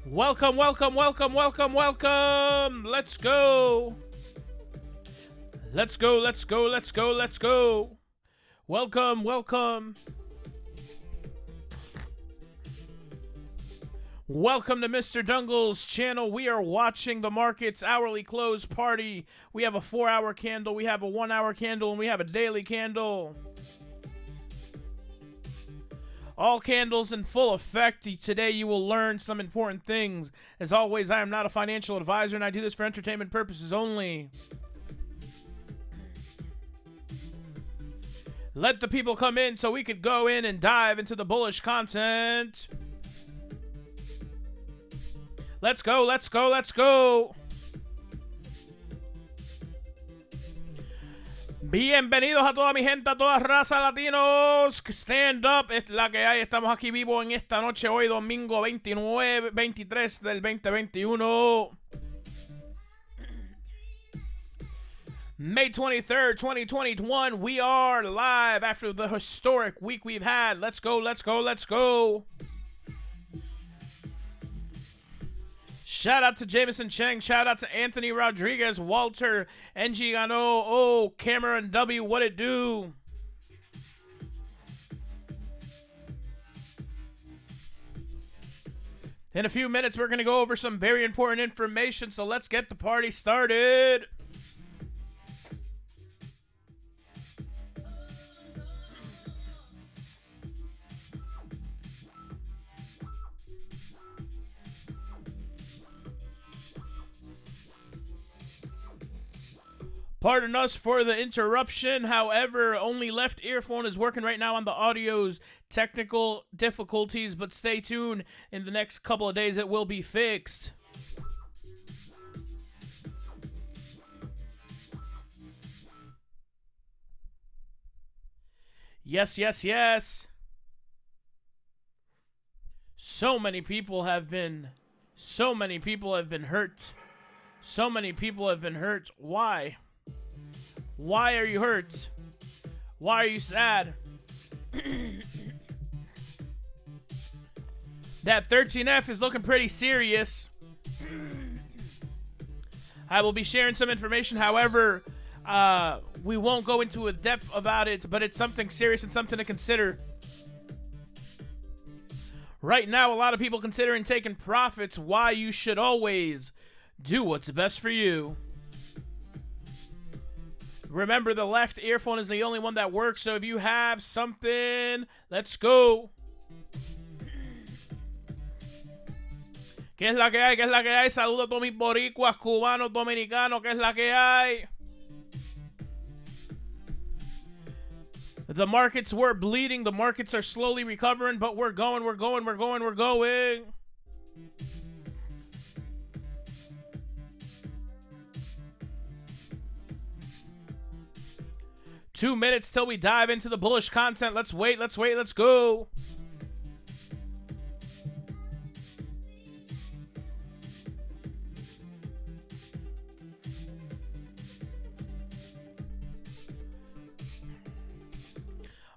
Welcome, welcome, welcome, welcome, welcome. Let's go. Let's go, let's go, let's go, let's go. Welcome, welcome. Welcome to Mr. Dungle's channel. We are watching the market's hourly close party. We have a 4-hour candle, we have a 1-hour candle, and we have a daily candle. All candles in full effect. Today you will learn some important things. As always, I am not a financial advisor and I do this for entertainment purposes only. Let the people come in so we could go in and dive into the bullish content. Let's go, let's go, let's go. Bienvenidos a toda mi gente, a toda raza latinos. Stand up, es la que hay. Estamos aquí vivos en esta noche, hoy domingo 23 del 2021. May 23rd, 2021. We are live after the historic week we've had. Let's go, let's go, let's go. Shout out to Jameson Cheng. Shout out to Anthony Rodriguez, Walter, NG Gano, oh, Cameron W, what it do? In a few minutes, we're going to go over some very important information, so let's get the party started. Pardon us for the interruption. However, only left earphone is working right now on the audio's technical difficulties, but stay tuned. In the next couple of days, it will be fixed. Yes, yes, yes. So many people have been hurt. So many people have been hurt. Why? Why are you hurt? Why are you sad? That 13F is looking pretty serious. I will be sharing some information. However, we won't go into a depth about it, but it's something serious and something to consider. Right now, a lot of people considering taking profits. Why you should always do what's best for you. Remember, the left earphone is the only one that works, so if you have something, let's go. ¿Qué es la que hay? ¿Qué es la que hay? Saludos a todos mis boricuas, cubanos, dominicanos. ¿Qué es la que hay? The markets were bleeding. The markets are slowly recovering, but we're going, we're going, we're going, we're going. Two minutes till we dive into the bullish content. Let's wait, let's wait, let's go.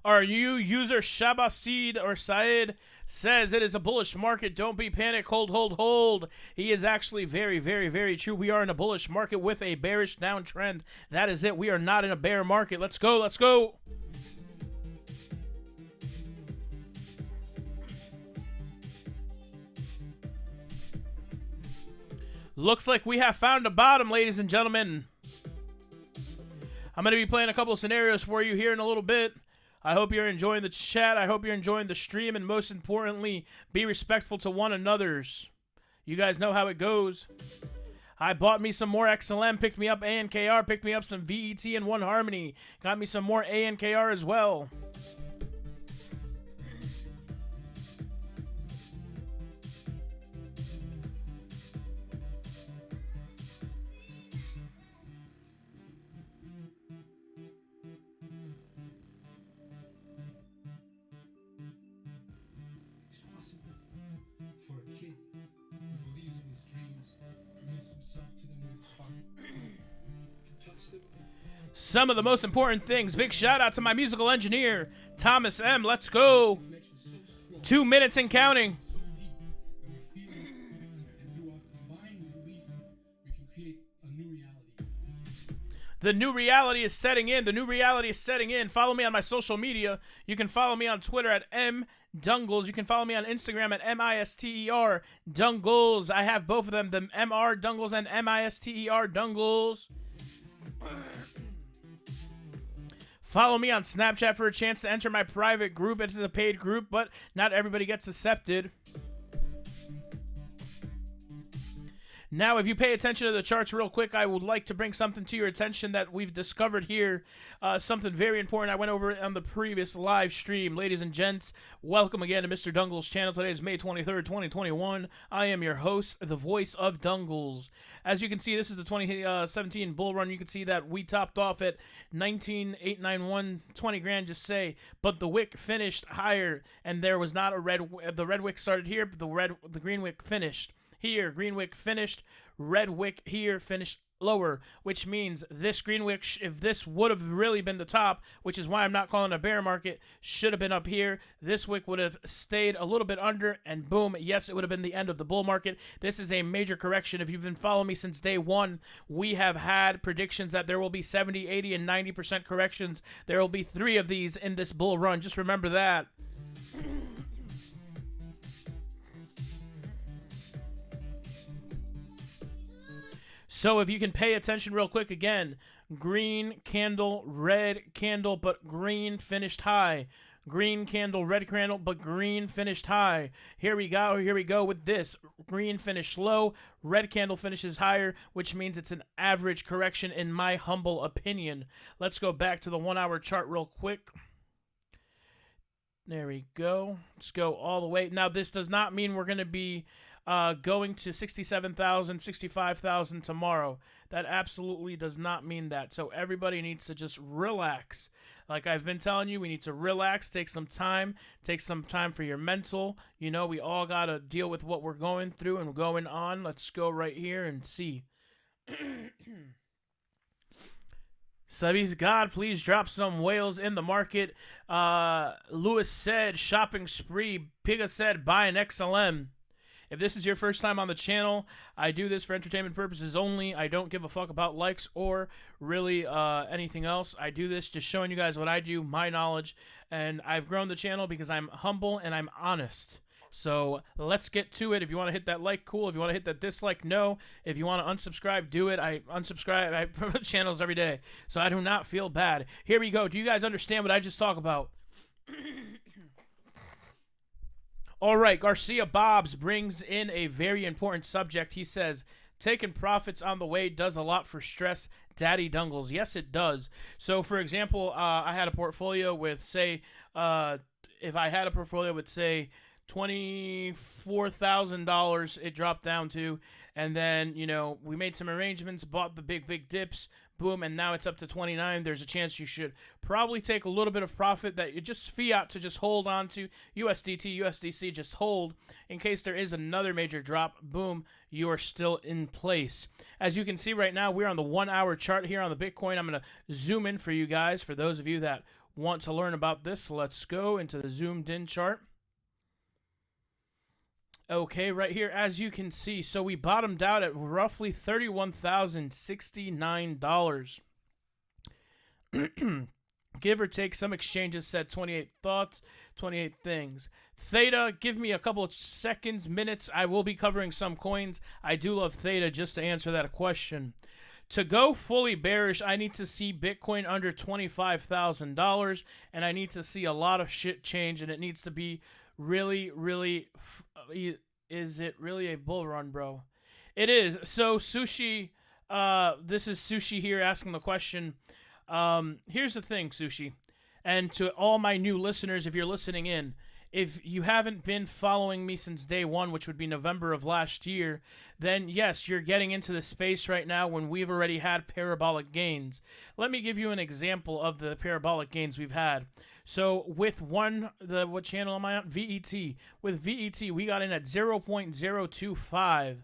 Our new user Shabasid or Said says it is a bullish market. Don't be panicked. Hold, hold, hold. He is actually very, very, very true. We are in a bullish market with a bearish downtrend. That is it. We are not in a bear market. Let's go. Let's go. Looks like we have found a bottom, ladies and gentlemen. I'm going to be playing a couple of scenarios for you here in a little bit. I hope you're enjoying the chat. I hope you're enjoying the stream. And most importantly, be respectful to one another's. You guys know how it goes. I bought me some more XLM, picked me up ANKR, picked me up some VET and One Harmony. Got me some more ANKR as well. Some of the most important things. Big shout out to my musical engineer, Thomas M. Let's go. 2 minutes and counting. The new reality is setting in. The new reality is setting in. Follow me on my social media. You can follow me on Twitter at mdungles. You can follow me on Instagram at mister dungles. I have both of them, the mr dungles and mister dungles. Follow me on Snapchat for a chance to enter my private group. It's a paid group, but not everybody gets accepted. Now, if you pay attention to the charts real quick, I would like to bring something to your attention that we've discovered here. Something very important. I went over it on the previous live stream. Ladies and gents, welcome again to Mr. Dungles' channel. Today is May 23rd, 2021. I am your host, the voice of Dungles. As you can see, this is the 2017 bull run. You can see that we topped off at 19,891, 20 grand, just say. But the wick finished higher, and there was not a red. The red wick started here, but the green wick finished here. Green wick finished, red wick here finished lower, which means this green wick, if this would have really been the top, which is why I'm not calling it a bear market, should have been up here. This wick would have stayed a little bit under, and boom, yes, it would have been the end of the bull market. This is a major correction. If you've been following me since day one, we have had predictions that there will be 70, 80, and 90% corrections. There will be 3 of these in this bull run. Just remember that. So if you can pay attention real quick again, green candle, red candle, but green finished high. Green candle, red candle, but green finished high. Here we go with this. Green finished low, red candle finishes higher, which means it's an average correction in my humble opinion. Let's go back to the 1 hour chart real quick. There we go. Let's go all the way. Now, this does not mean we're going to be going to 67,000, 65,000 tomorrow. That absolutely does not mean that. So everybody needs to just relax. Like I've been telling you, we need to relax, take some time for your mental. You know, we all got to deal with what we're going through and going on. Let's go right here and see. Subbies, God, please drop some whales in the market. Lewis said, shopping spree. Piga said, buy an XLM. If this is your first time on the channel, I do this for entertainment purposes only. I don't give a fuck about likes or really anything else. I do this just showing you guys what I do, my knowledge, and I've grown the channel because I'm humble and I'm honest. So let's get to it. If you want to hit that like, cool. If you want to hit that dislike, no. If you want to unsubscribe, do it. I unsubscribe. I promote channels every day, so I do not feel bad. Here we go. Do you guys understand what I just talked about? All right, Garcia Bobs brings in a very important subject. He says, taking profits on the way does a lot for stress, Daddy Dungles. Yes, it does. So, for example, I had a portfolio with, say, if I had a portfolio with, say, $24,000, it dropped down to, and then, you know, we made some arrangements, bought the big dips, boom, and now it's up to 29. There's a chance you should probably take a little bit of profit that you just fiat to just hold on to. USDT, USDC, just hold in case there is another major drop. Boom, you are still in place. As you can see right now, we're on the 1 hour chart here on the Bitcoin. I'm going to zoom in for you guys, for those of you that want to learn about this. Let's go into the zoomed in chart. Okay, right here, as you can see, so we bottomed out at roughly $31,069. Give or take, some exchanges said 28 thoughts, 28 things. Theta, give me a couple of seconds, minutes. I will be covering some coins. I do love Theta, just to answer that question. To go fully bearish, I need to see Bitcoin under $25,000, and I need to see a lot of shit change, and it needs to be really, really... Is it really a bull run, bro? It is. So, Sushi, this is Sushi here asking the question. Here's the thing, Sushi, and to all my new listeners, if you're listening in, if you haven't been following me since day one, which would be November of last year, then yes, you're getting into the space right now when we've already had parabolic gains. Let me give you an example of the parabolic gains we've had. So with what channel am I on? VET. With VET, we got in at 0.025.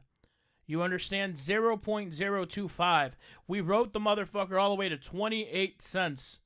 You understand? 0.025. We wrote the motherfucker all the way to 28 cents.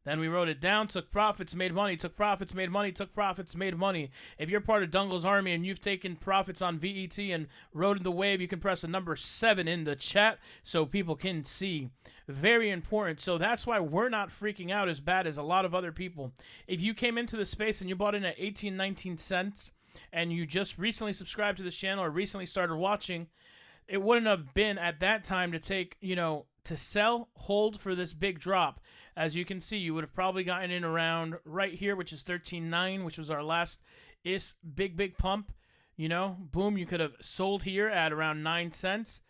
Then we wrote it down, took profits, made money, took profits, made money, took profits, made money. If you're part of Dungle's army and you've taken profits on VET and rode the wave, you can press the number 7 in the chat so people can see. Very important. So that's why we're not freaking out as bad as a lot of other people. If you came into the space and you bought in at 18, 19 cents and you just recently subscribed to this channel or recently started watching, it wouldn't have been at that time to take, to sell, hold for this big drop. As you can see, you would have probably gotten in around right here, which is 13.9, which was our last big pump. Boom, you could have sold here at around 9 cents,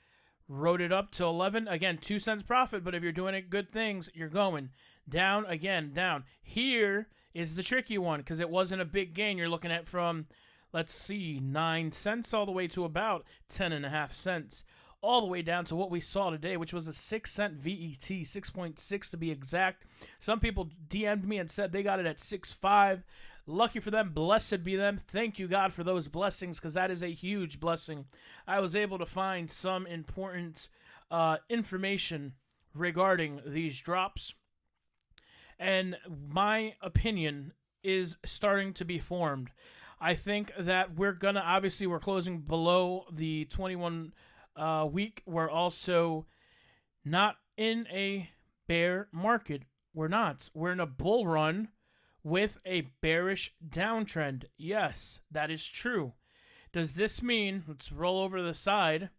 rode it up to 11. Again, 2 cents profit, but if you're doing it good things, you're going down, again, down. Here is the tricky one because it wasn't a big gain. You're looking at from, let's see, 9 cents all the way to about 10.5 cents. All the way down to what we saw today, which was a 6 cent VET, 6.6 to be exact. Some people DM'd me and said they got it at 6.5. Lucky for them, blessed be them. Thank you, God, for those blessings, because that is a huge blessing. I was able to find some important information regarding these drops, and my opinion is starting to be formed. I think that we're closing below the 21 week. We're also not in a bear market. We're not. We're in a bull run with a bearish downtrend. Yes, that is true. Does this mean, let's roll over to the side,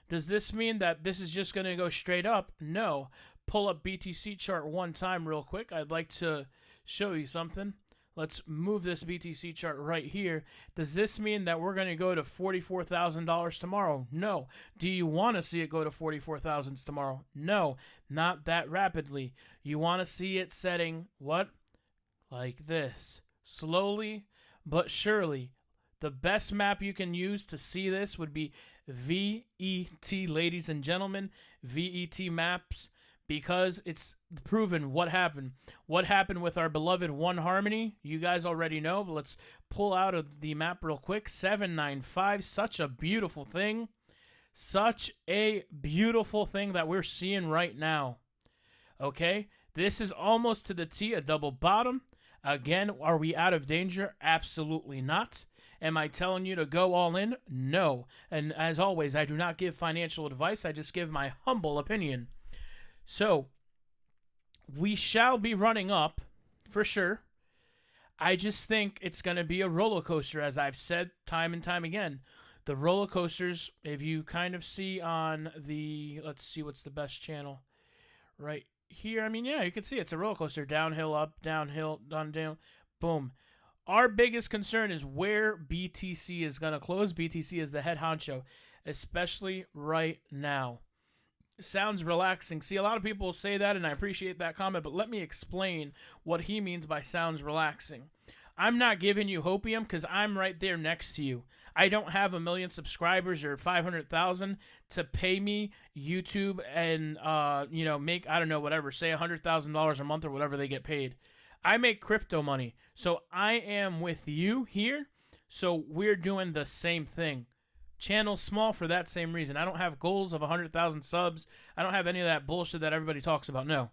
does this mean that this is just going to go straight up? No. Pull up BTC chart one time real quick. I'd like to show you something. Let's move this BTC chart right here. Does this mean that we're going to go to $44,000 tomorrow? No. Do you want to see it go to $44,000 tomorrow? No, not that rapidly. You want to see it setting, what? Like this. Slowly but surely. The best map you can use to see this would be VET, ladies and gentlemen. VET maps. Because it's proven what happened. What happened with our beloved One Harmony, you guys already know, but let's pull out of the map real quick. 795, such a beautiful thing. Such a beautiful thing that we're seeing right now. Okay, this is almost to the T, a double bottom. Again, are we out of danger? Absolutely not. Am I telling you to go all in? No. And as always, I do not give financial advice. I just give my humble opinion. So, we shall be running up, for sure. I just think it's going to be a roller coaster, as I've said time and time again. The roller coasters, if you kind of see on the, let's see what's the best channel right here. I mean, yeah, you can see it's a roller coaster. Downhill, up, downhill, down, boom. Our biggest concern is where BTC is going to close. BTC is the head honcho, especially right now. Sounds relaxing. See, a lot of people say that, and I appreciate that comment, but let me explain what he means by sounds relaxing. I'm not giving you hopium because I'm right there next to you. I don't have 1 million subscribers or 500,000 to pay me YouTube and, make, I don't know, whatever, say $100,000 a month or whatever they get paid. I make crypto money, so I am with you here, so we're doing the same thing. Channel small for that same reason. I don't have goals of 100,000 subs. I don't have any of that bullshit that everybody talks about. No.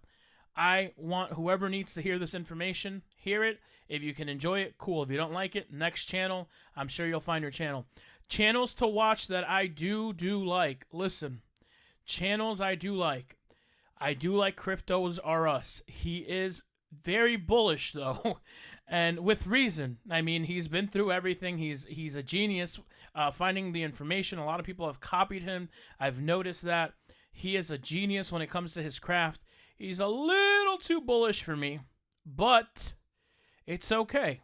I want whoever needs to hear this information, hear it. If you can enjoy it, cool. If you don't like it, next channel, I'm sure you'll find your channel. Channels to watch that I do like. Listen, channels I do like. I do like Cryptos R Us. He is very bullish, though, and with reason. I mean, he's been through everything. He's a genius finding the information. A lot of people have copied him. I've noticed that. He is a genius when it comes to his craft. He's a little too bullish for me, but it's okay.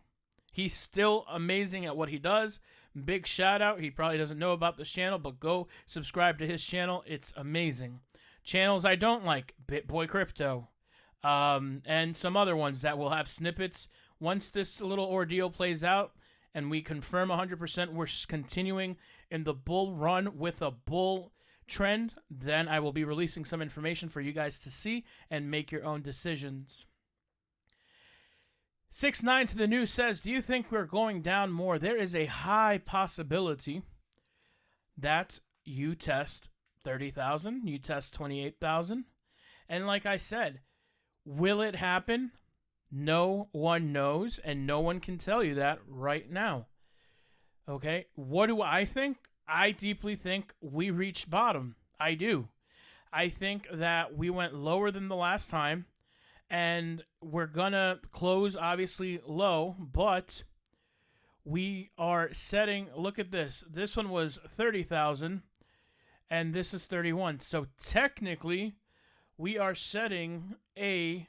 He's still amazing at what he does. Big shout out. He probably doesn't know about this channel, but go subscribe to his channel. It's amazing. Channels I don't like, BitBoy Crypto. And some other ones that will have snippets. Once this little ordeal plays out and we confirm 100% we're continuing in the bull run with a bull trend, then I will be releasing some information for you guys to see and make your own decisions. 6-9 to the news says, do you think we're going down more? There is a high possibility that you test 30,000, you test 28,000. And like I said, will it happen? No one knows, and no one can tell you that right now. Okay? What do I think? I deeply think we reached bottom. I do. I think that we went lower than the last time, and we're gonna close obviously low, but we are setting, look at this. This one was 30,000 and this is 31. So technically we are setting a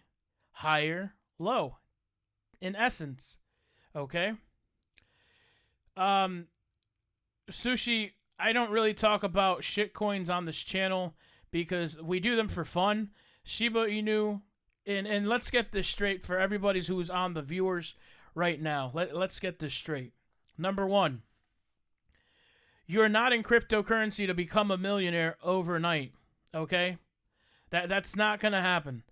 higher low in essence. Okay? Sushi, I don't really talk about shit coins on this channel because we do them for fun. Shiba Inu, and let's get this straight for everybody who's on the viewers right now. Let's get this straight. Number one, you're not in cryptocurrency to become a millionaire overnight, okay? That's not going to happen.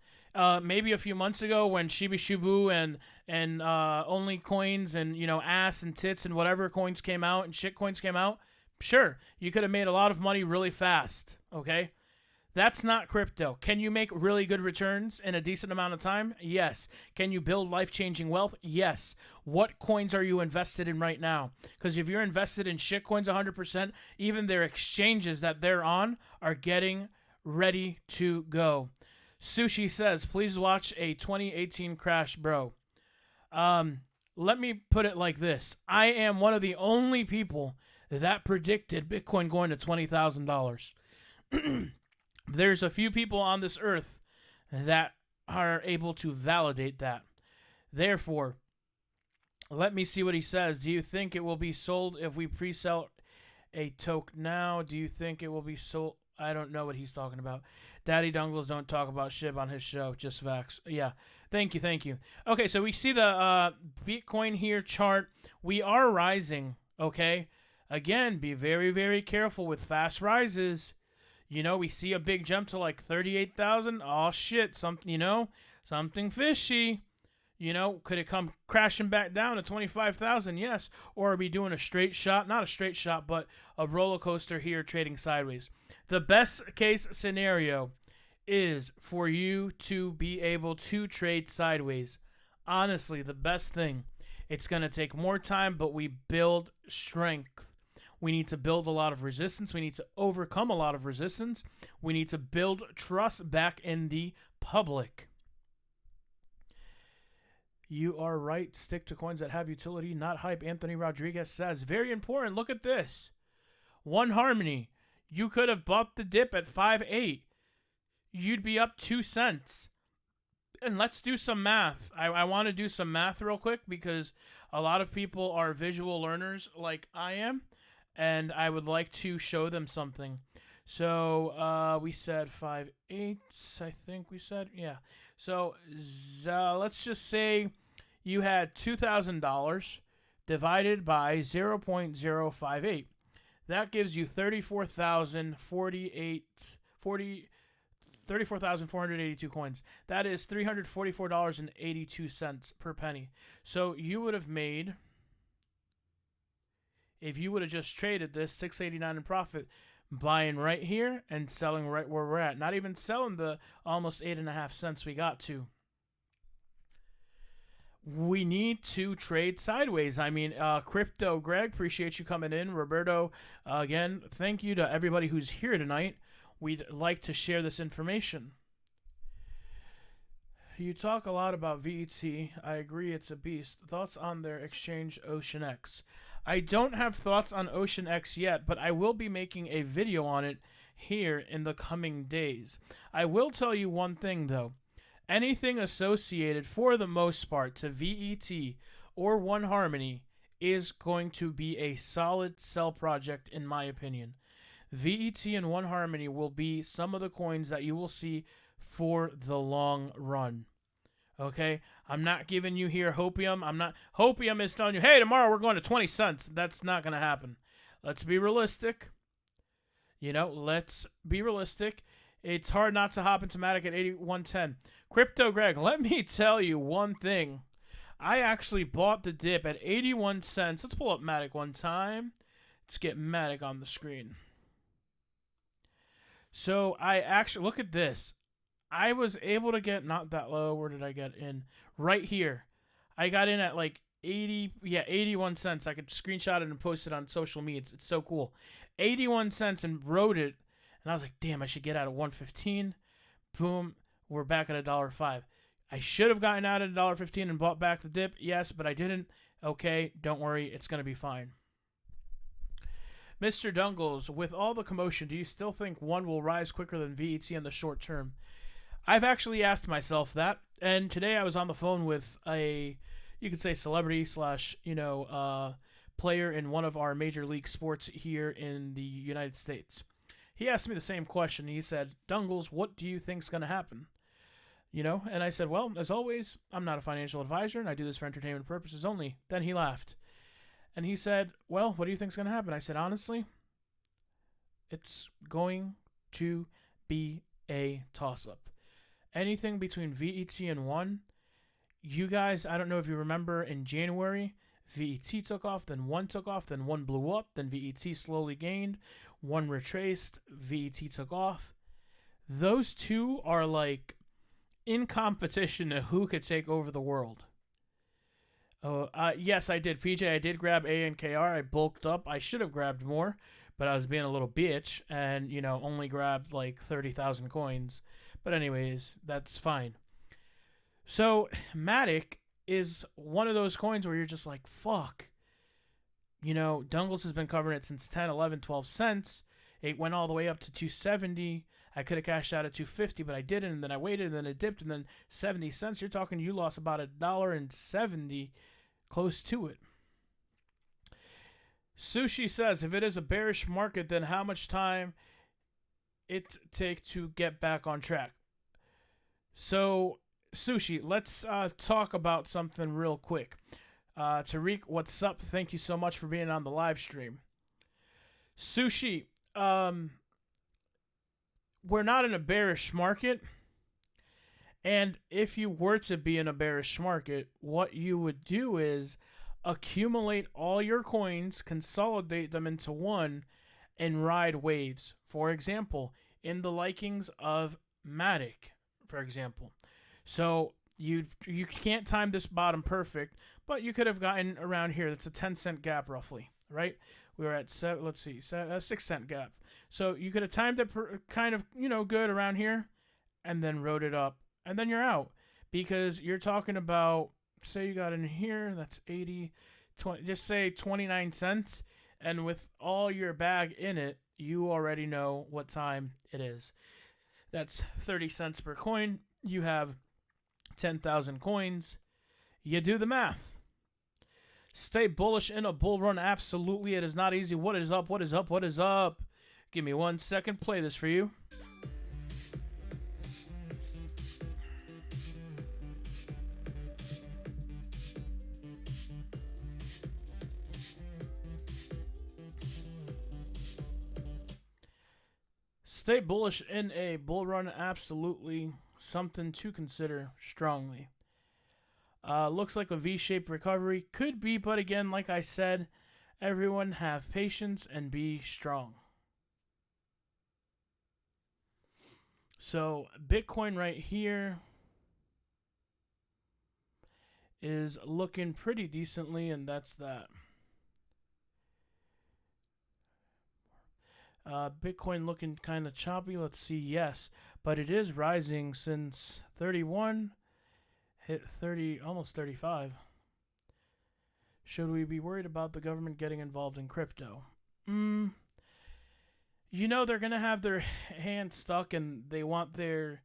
Maybe a few months ago when Shiba Shibu and only coins and, you know, ass and tits and whatever coins came out and shit coins came out, sure, you could have made a lot of money really fast, okay? That's not crypto. Can you make really good returns in a decent amount of time? Yes. Can you build life-changing wealth? Yes. What coins are you invested in right now? Because if you're invested in shit coins 100%, even their exchanges that they're on are getting ready to go. Sushi says, please watch a 2018 crash, bro. Let me put it like this. I am one of the only people that predicted Bitcoin going to $20,000. There's a few people on this earth that are able to validate that. Therefore, let me see what he says. Do you think it will be sold if we pre-sell a token now? Do you think it will be sold? I don't know what he's talking about. Daddy Dongles don't talk about shit on his show. Just facts. Yeah. Thank you. Thank you. Okay, so we see the Bitcoin here chart. We are rising. Okay. Again, be very, very careful with fast rises. You know, we see a big jump to like 38,000. Oh shit, something fishy. You know, could it come crashing back down to 25,000? Yes. Or are we doing a straight shot? Not a straight shot, but a roller coaster here trading sideways. The best case scenario is for you to be able to trade sideways. Honestly, the best thing. It's going to take more time, but we build strength. We need to build a lot of resistance. We need to overcome a lot of resistance. We need to build trust back in the public. You are right. Stick to coins that have utility, not hype. Anthony Rodriguez says, very important. Look at this. One Harmony. You could have bought the dip at 5.8. You'd be up 2 cents. And let's do some math. I want to do some math real quick because a lot of people are visual learners like I am. And I would like to show them something. So we said 5.8, I think we said. Yeah. So let's just say you had $2,000 divided by 0.058. That gives you 34,482 coins. That is $344.82 per penny. So you would have made, if you would have just traded this, $6.89 in profit, buying right here and selling right where we're at. Not even selling the almost 8.5 cents we got to. We need to trade sideways. I mean, Crypto Greg, appreciate you coming in. Roberto, again, thank you to everybody who's here tonight. We'd like to share this information. You talk a lot about VET. I agree it's a beast. Thoughts on their exchange OceanX? I don't have thoughts on OceanX yet, but I will be making a video on it here in the coming days. I will tell you one thing, though. Anything associated, for the most part, to VET or One Harmony is going to be a solid sell project, in my opinion. VET and One Harmony will be some of the coins that you will see for the long run. Okay, I'm not giving you here hopium. Hopium is telling you, hey, tomorrow we're going to 20 cents. That's not going to happen. Let's be realistic. You know, let's be realistic. It's hard not to hop into Matic at 81.10. Crypto Greg, let me tell you one thing. I actually bought the dip at 81 cents. Let's pull up Matic one time. Let's get Matic on the screen. So I actually, look at this. I was able to get not that low. Where did I get in? Right here. I got in at like 81 cents. I could screenshot it and post it on social media. It's so cool. 81 cents and wrote it. And I was like, damn, I should get out at 115. Boom. We're back at $1.05. I should have gotten out at $1.15 and bought back the dip. Yes, but I didn't. Okay, don't worry. It's going to be fine. Mr. Dungles, with all the commotion, do you still think one will rise quicker than VET in the short term? I've actually asked myself that. And today I was on the phone with a, you could say, celebrity slash, player in one of our major league sports here in the United States. He asked me the same question. He said, Dungles, what do you think's going to happen? And I said, well, as always, I'm not a financial advisor, and I do this for entertainment purposes only. Then he laughed. And he said, well, what do you think's going to happen? I said, honestly, it's going to be a toss-up. Anything between VET and 1, you guys, I don't know if you remember, in January, VET took off, then 1 took off, then 1 blew up, then VET slowly gained, 1 retraced, VET took off. Those two are like in competition to who could take over the world. Yes, I did. PJ, I did grab A and KR. I bulked up. I should have grabbed more, but I was being a little bitch and, only grabbed like 30,000 coins. But anyways, that's fine. So, Matic is one of those coins where you're just like, fuck. Dungles has been covering it since 10, 11, 12 cents. It went all the way up to 270. I could have cashed out at 250, but I didn't, and then I waited, and then it dipped, and then 70 cents. You're talking you lost about $1.70, close to it. Sushi says, if it is a bearish market, then how much time it take to get back on track? So, Sushi, let's talk about something real quick. Tariq, what's up? Thank you so much for being on the live stream. Sushi, we're not in a bearish market, and if you were to be in a bearish market, what you would do is accumulate all your coins, consolidate them into one, and ride waves. For example, in the likings of Matic, for example. So you can't time this bottom perfect, but you could have gotten around here. That's a 10-cent gap roughly, right? We were at, a 6-cent gap. So you could have timed it kind of, good around here and then rode it up. And then you're out because you're talking about, say you got in here, that's 80, 20, just say 29 cents. And with all your bag in it, you already know what time it is. That's 30 cents per coin. You have 10,000 coins. You do the math. Stay bullish in a bull run. Absolutely. It is not easy. What is up? What is up? What is up? Give me 1 second. Play this for you. Stay bullish in a bull run. Absolutely something to consider strongly. Looks like a V-shaped recovery. Could be, but again, like I said, everyone have patience and be strong. So, Bitcoin right here is looking pretty decently, and that's that. Bitcoin looking kind of choppy. Let's see. Yes, but it is rising since 31. Hit 30, almost 35. Should we be worried about the government getting involved in crypto? They're going to have their hand stuck and they want their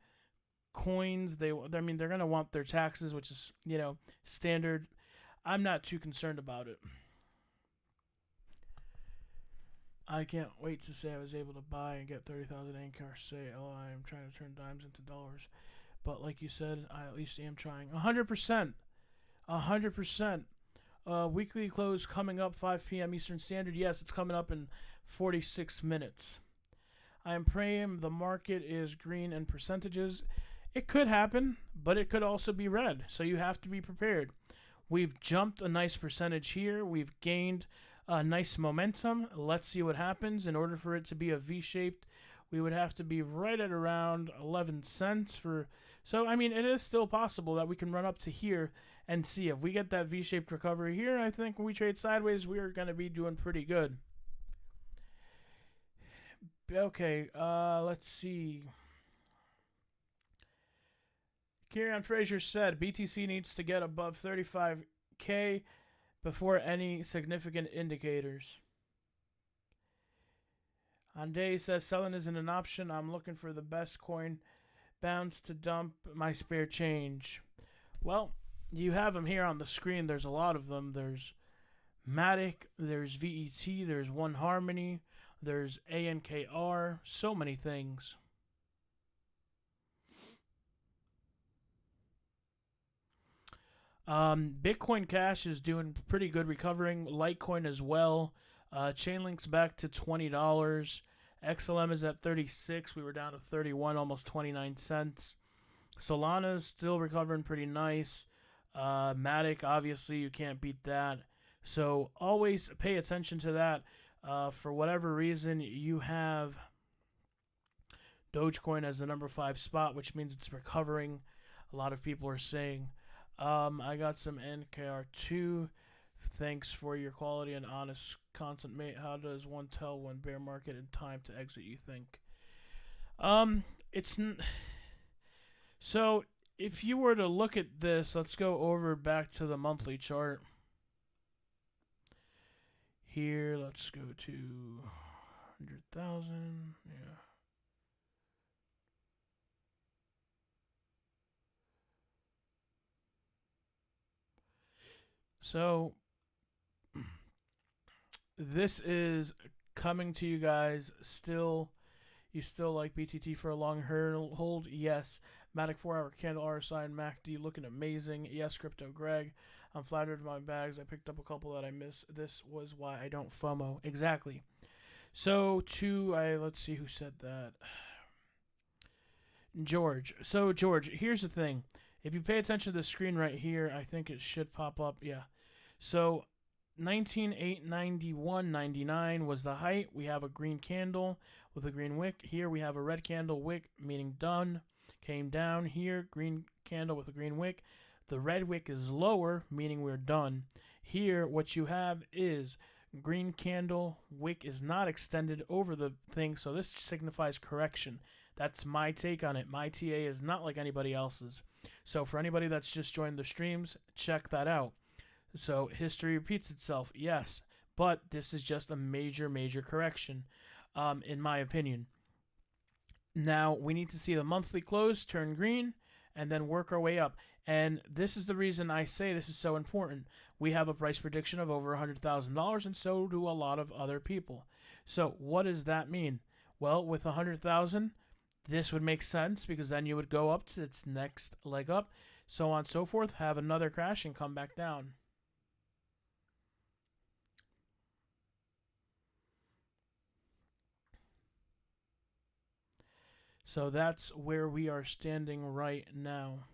coins. They're going to want their taxes, which is, standard. I'm not too concerned about it. I can't wait to say I was able to buy and get 30,000 Anchor sale. I'm trying to turn dimes into dollars. But like you said, I at least am trying. 100%. 100%. Weekly close coming up 5 p.m. Eastern Standard. Yes, it's coming up in 46 minutes. I am praying the market is green in percentages. It could happen, but it could also be red. So you have to be prepared. We've jumped a nice percentage here. We've gained a nice momentum. Let's see what happens. In order for it to be a V-shaped, we would have to be right at around 11 cents for. So, I mean, it is still possible that we can run up to here and see if we get that V-shaped recovery here. I think when we trade sideways, we are going to be doing pretty good. Okay, let's see. Kieran Fraser said BTC needs to get above 35K before any significant indicators. Ande says selling isn't an option. I'm looking for the best coin bounce to dump my spare change. Well, you have them here on the screen. There's a lot of them. There's Matic, there's VET, there's One Harmony, there's ANKR, so many things. Bitcoin Cash is doing pretty good, recovering. Litecoin as well. Chainlink's back to $20. XLM is at 36. We were down to 31, almost 29 cents. Solana's still recovering pretty nice. Matic, obviously, you can't beat that. So always pay attention to that. For whatever reason, you have Dogecoin as the number 5 spot, which means it's recovering. A lot of people are saying. I got some NKR2. Thanks for your quality and honest content, mate. How does one tell when bear market and time to exit, you think? So if you were to look at this, let's go over back to the monthly chart. Here, let's go to 100,000. Yeah. So this is coming to you guys still. You still like BTT for a long hold? Yes. Matic 4-hour candle RSI and MACD looking amazing. Yes, Crypto Greg. I'm flattered by my bags. I picked up a couple that I missed. This was why I don't FOMO. Exactly. So let's see who said that. George. So George, here's the thing. If you pay attention to the screen right here, I think it should pop up. Yeah. So 19.891.99 was the height. We have a green candle with a green wick. Here we have a red candle wick, meaning done. Came down here, green candle with a green wick. The red wick is lower, meaning we're done. Here, what you have is green candle, wick is not extended over the thing, so this signifies correction. That's my take on it. My TA is not like anybody else's. So for anybody that's just joined the streams, check that out. So history repeats itself, yes, but this is just a major, major correction, in my opinion. Now, we need to see the monthly close turn green and then work our way up. And this is the reason I say this is so important. We have a price prediction of over $100,000, and so do a lot of other people. So what does that mean? Well, with 100,000, this would make sense because then you would go up to its next leg up, so on and so forth, have another crash and come back down. So that's where we are standing right now.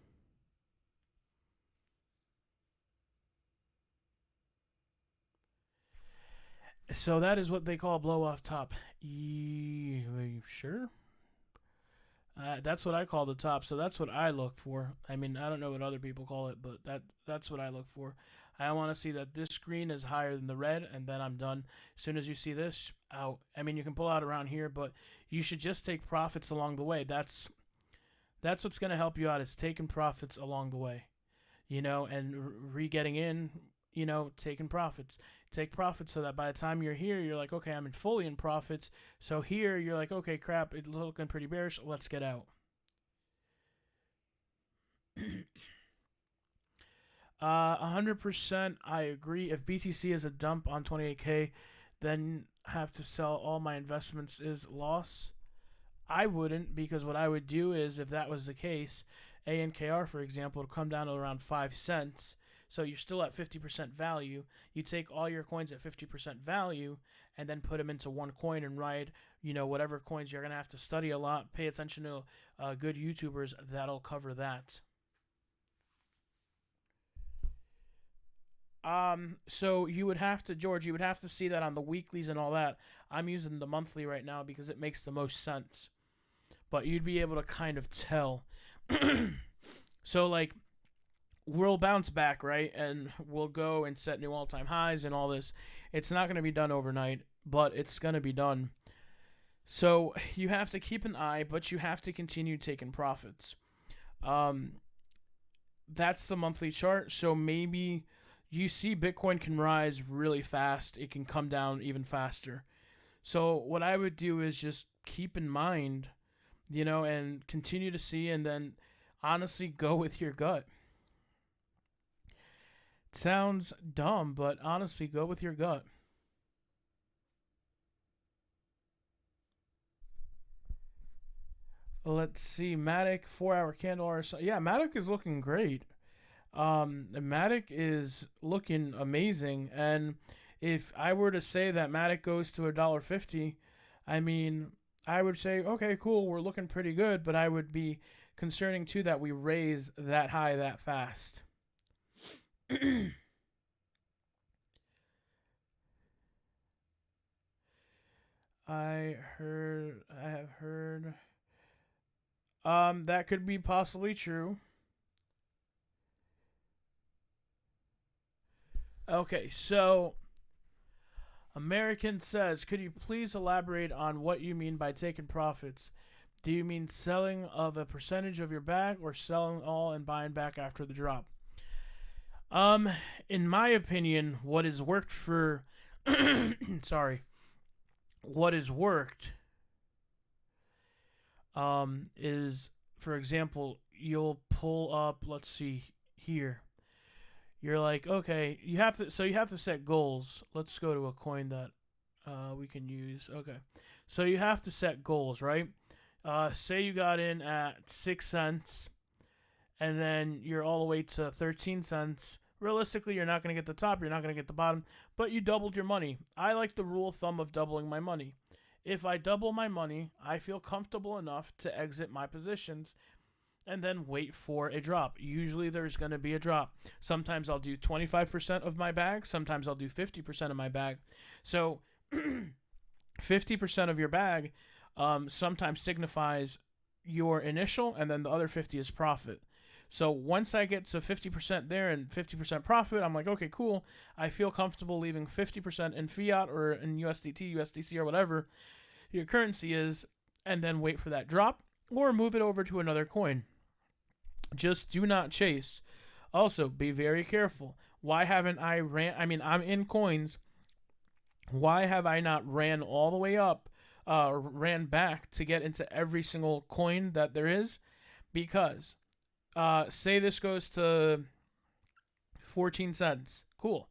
So that is what they call blow off top. Sure? That's what I call the top, so that's what I look for. I mean, I don't know what other people call it, but that's what I look for. I want to see that this green is higher than the red, and then I'm done. As soon as you see this, out. I mean, you can pull out around here, but you should just take profits along the way. That's what's going to help you out, is taking profits along the way, you know, and re-getting in, you know, taking profits. Take profits so that by the time you're here, you're like, okay, I'm fully in profits. So here, you're like, okay, crap, it's looking pretty bearish. Let's get out. 100% I agree. If BTC is a dump on 28K, then have to sell all my investments is loss. I wouldn't, because what I would do is, if that was the case, ANKR, for example, would come down to around 5 cents. So you're still at 50% value. You take all your coins at 50% value and then put them into one coin and ride, you know, whatever coins. You're going to have to study a lot, pay attention to good YouTubers that'll cover that. So you would have to, George, you would have to see that on the weeklies and all that. I'm using the monthly right now because it makes the most sense. But you'd be able to kind of tell. So, like, we'll bounce back, right? And we'll go and set new all-time highs and all this. It's not going to be done overnight, but it's going to be done. So you have to keep an eye, but you have to continue taking profits. That's the monthly chart. So maybe you see Bitcoin can rise really fast. It can come down even faster. So what I would do is just keep in mind, and continue to see, and then honestly go with your gut. It sounds dumb, but honestly go with your gut. Let's see, Matic 4-hour candle or so. Yeah, Matic is looking great. Matic is looking amazing, and if I were to say that Matic goes to $1.50, I mean, I would say, okay, cool, we're looking pretty good, but I would be concerning too that we raise that high that fast. I have heard that could be possibly true. Okay, so American says, could you please elaborate on what you mean by taking profits? Do you mean selling of a percentage of your bag or selling all and buying back after the drop? In my opinion, what has worked for what has worked is, for example, you'll pull up, let's see here. You're like, okay, you have to set goals. Let's go to a coin that we can use. Okay. So you have to set goals, right? Say you got in at 6 cents and then you're all the way to 13 cents. Realistically, you're not going to get the top, you're not going to get the bottom, but you doubled your money. I like the rule of thumb of doubling my money. If I double my money, I feel comfortable enough to exit my positions and then wait for a drop. Usually there's going to be a drop. Sometimes I'll do 25% of my bag. Sometimes I'll do 50% of my bag. So 50% of your bag sometimes signifies your initial, and then the other 50 is profit. So once I get to 50% there and 50% profit, I'm like, okay, cool. I feel comfortable leaving 50% in fiat or in USDT, USDC, or whatever your currency is, and then wait for that drop or move it over to another coin. Just do not chase. Also, be very careful. Why haven't I I'm in coins. Why have I not ran all the way up, ran back to get into every single coin that there is? Because, say this goes to 14 cents. Cool.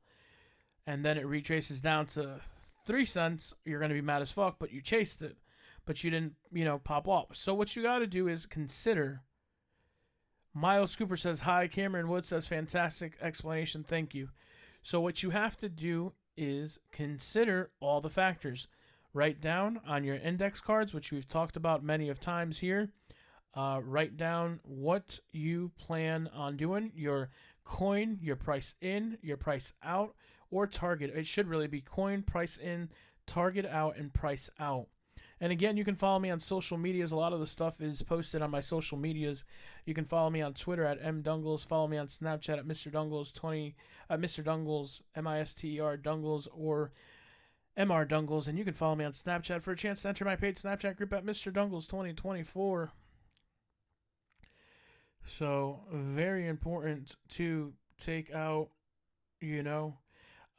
And then it retraces down to 3 cents. You're going to be mad as fuck, but you chased it. But you didn't, pop off. So what you got to do is consider. Miles Cooper says, hi. Cameron Wood says, fantastic explanation. Thank you. So what you have to do is consider all the factors. Write down on your index cards, which we've talked about many of times here. Write down what you plan on doing. Your coin, your price in, your price out, or target. It should really be coin, price in, target out, and price out. And again, you can follow me on social medias. A lot of the stuff is posted on my social medias. You can follow me on Twitter at mdungles. Follow me on Snapchat at Mr. Dungles 20, Mr. Dungles, MISTER Dungles, or MR Dungles. And you can follow me on Snapchat for a chance to enter my paid Snapchat group at Mr. Dungles 2024. So very important to take out,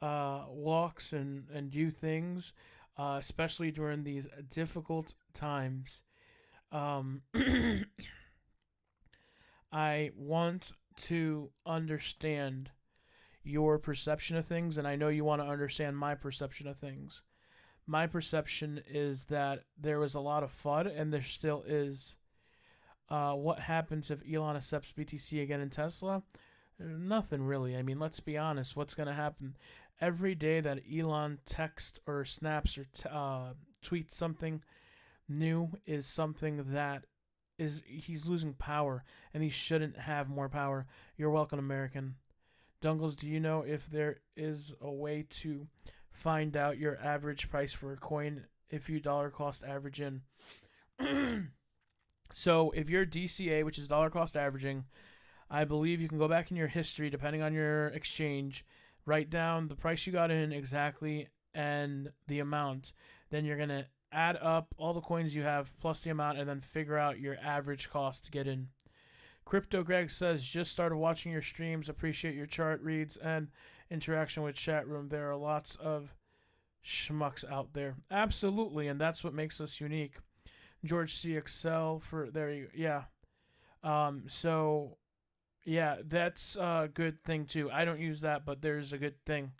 walks and do things. Especially during these difficult times. I want to understand your perception of things, and I know you want to understand my perception of things. My perception is that there was a lot of FUD, and there still is. What happens if Elon accepts BTC again in Tesla? Nothing really. I mean, let's be honest. What's going to happen? Every day that Elon texts or snaps or tweets something new is something that he's losing power, and he shouldn't have more power. You're welcome, American. Dungles, do you know if there is a way to find out your average price for a coin if you dollar cost average in? So if you're DCA, which is dollar cost averaging, I believe you can go back in your history, depending on your exchange, write down the price you got in exactly and the amount. Then you're going to add up all the coins you have plus the amount and then figure out your average cost to get in. Crypto Greg says, just started watching your streams. Appreciate your chart reads and interaction with chat room. There are lots of schmucks out there. Absolutely, and that's what makes us unique. George CXL for there you yeah. So yeah, that's a good thing too. I don't use that, but there's a good thing.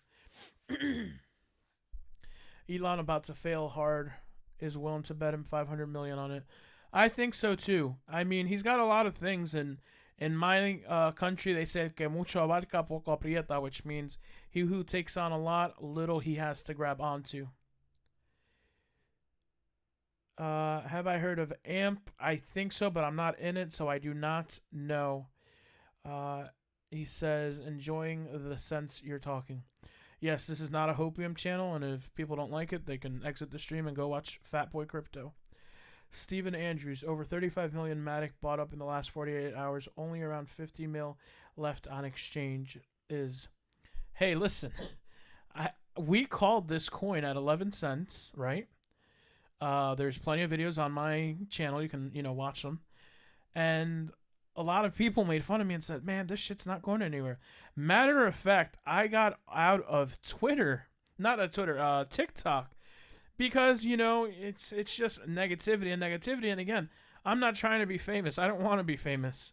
Elon about to fail hard is willing to bet him 500 million on it. I think so too. I mean, he's got a lot of things in my country they say que mucho abarca poco aprieta, which means he who takes on a lot, little he has to grab onto. Have I heard of AMP? I think so, but I'm not in it, so I do not know. He says, enjoying the sense you're talking. Yes, this is not a Hopium channel, and if people don't like it, they can exit the stream and go watch Fat Boy Crypto. Stephen Andrews, over 35 million Matic bought up in the last 48 hours. Only around 50 mil left on exchange. Hey, listen, we called this coin at 11 cents, right? There's plenty of videos on my channel. You can, watch them. And a lot of people made fun of me and said, man, this shit's not going anywhere. Matter of fact, I got out of TikTok. Because, it's just negativity. And again, I'm not trying to be famous. I don't want to be famous.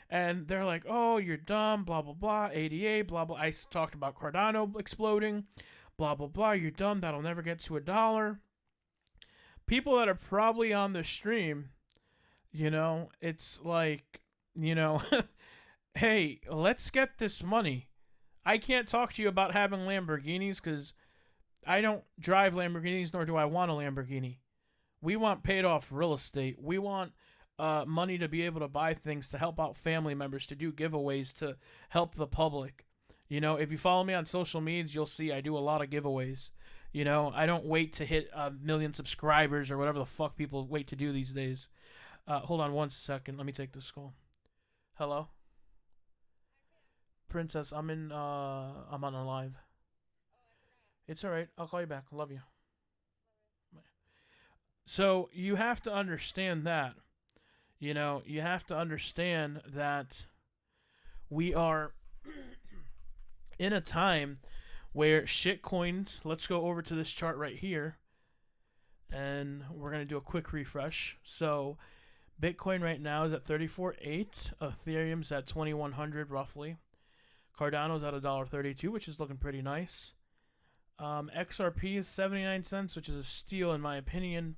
And they're like, oh, you're dumb, blah, blah, blah, ADA, blah, blah. I talked about Cardano exploding, blah, blah, blah. You're dumb. That'll never get to $1. People that are probably on the stream, it's like, hey, let's get this money. I can't talk to you about having Lamborghinis because I don't drive Lamborghinis, nor do I want a Lamborghini. We want paid off real estate. We want money to be able to buy things to help out family members, to do giveaways, to help the public. If you follow me on social medias, you'll see I do a lot of giveaways. I don't wait to hit 1 million subscribers or whatever the fuck people wait to do these days. Hold on 1 second. Let me take this call. Hello? Princess, I'm on a live. It's alright. I'll call you back. Love you. So you have to understand that. You have to understand that we are in a time where shit coins, let's go over to this chart right here, and we're going to do a quick refresh. So Bitcoin right now is at 34.8, Ethereum's at 2100 roughly, Cardano's at $1.32, which is looking pretty nice. XRP is 79 cents, which is a steal in my opinion.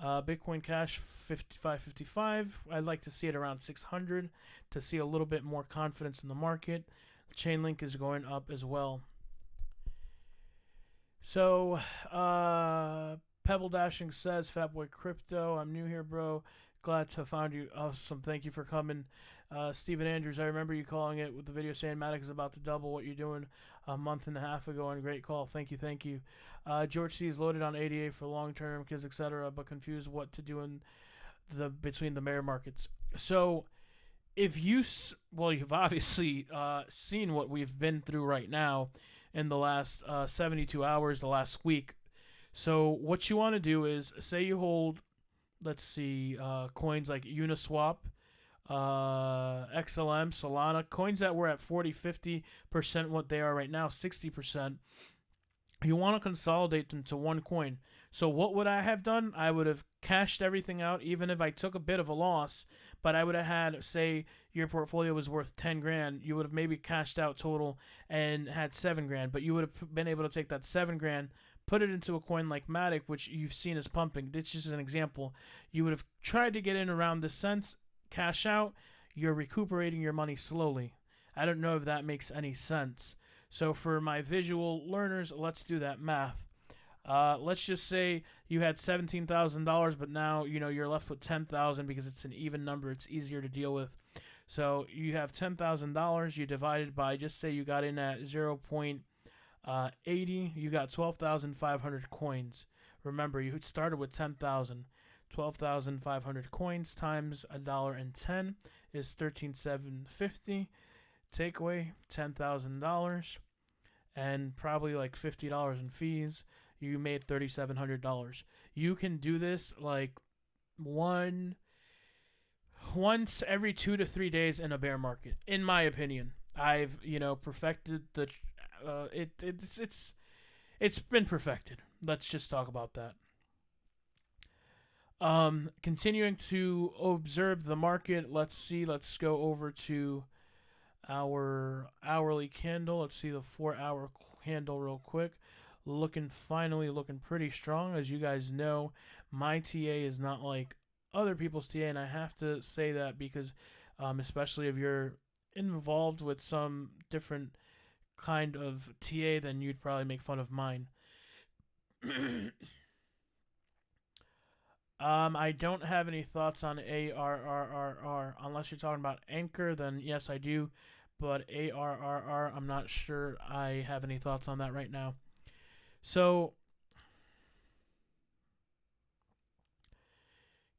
Bitcoin Cash 55.55. I'd like to see it around 600 to see a little bit more confidence in the market. Chainlink is going up as well. So, Pebble Dashing says, Fatboy Crypto, I'm new here, bro. Glad to have found you. Awesome. Thank you for coming. Stephen Andrews, I remember you calling it with the video saying Matic is about to double what you're doing a month and a half ago, and great call. Thank you, thank you. George C is loaded on ADA for long-term, kids, etc., but confused what to do in between the bear markets. So, if you've obviously seen what we've been through right now in the last 72 hours, the last week. So, what you want to do is, say you hold, let's see, coins like Uniswap, XLM, Solana, coins that were at 40-50% what they are right now, 60%. You want to consolidate them to one coin. So what would I have done? I would have cashed everything out, even if I took a bit of a loss, but I would have had, say your portfolio was worth 10 grand, you would have maybe cashed out total and had 7 grand, but you would have been able to take that 7 grand, put it into a coin like Matic, which you've seen is pumping. This is just an example. You would have tried to get in around this cents, cash out, you're recuperating your money slowly. I don't know if that makes any sense. So for my visual learners, let's do that math. Let's just say you had $17,000, but now you're left with $10,000 because it's an even number. It's easier to deal with. So you have $10,000. You divide it by, just say you got in at 0.80. You got 12,500 coins. Remember, you started with 10,000. 12,500 coins times $1.10 is 13,750. Take away $10,000 and probably like $50 in fees. You made $3,700. You can do this like once every 2 to 3 days in a bear market, in my opinion. I've perfected the it's been perfected. Let's just talk about that. Continuing to observe the market. Let's see. Let's go over to our hourly candle. Let's see the 4-hour candle real quick. Finally looking pretty strong. As you guys know, my TA is not like other people's TA, and I have to say that because especially if you're involved with some different kind of TA, then you'd probably make fun of mine. I don't have any thoughts on ARRRR. Unless you're talking about Anchor, then yes, I do. But ARRR, I'm not sure I have any thoughts on that right now. So,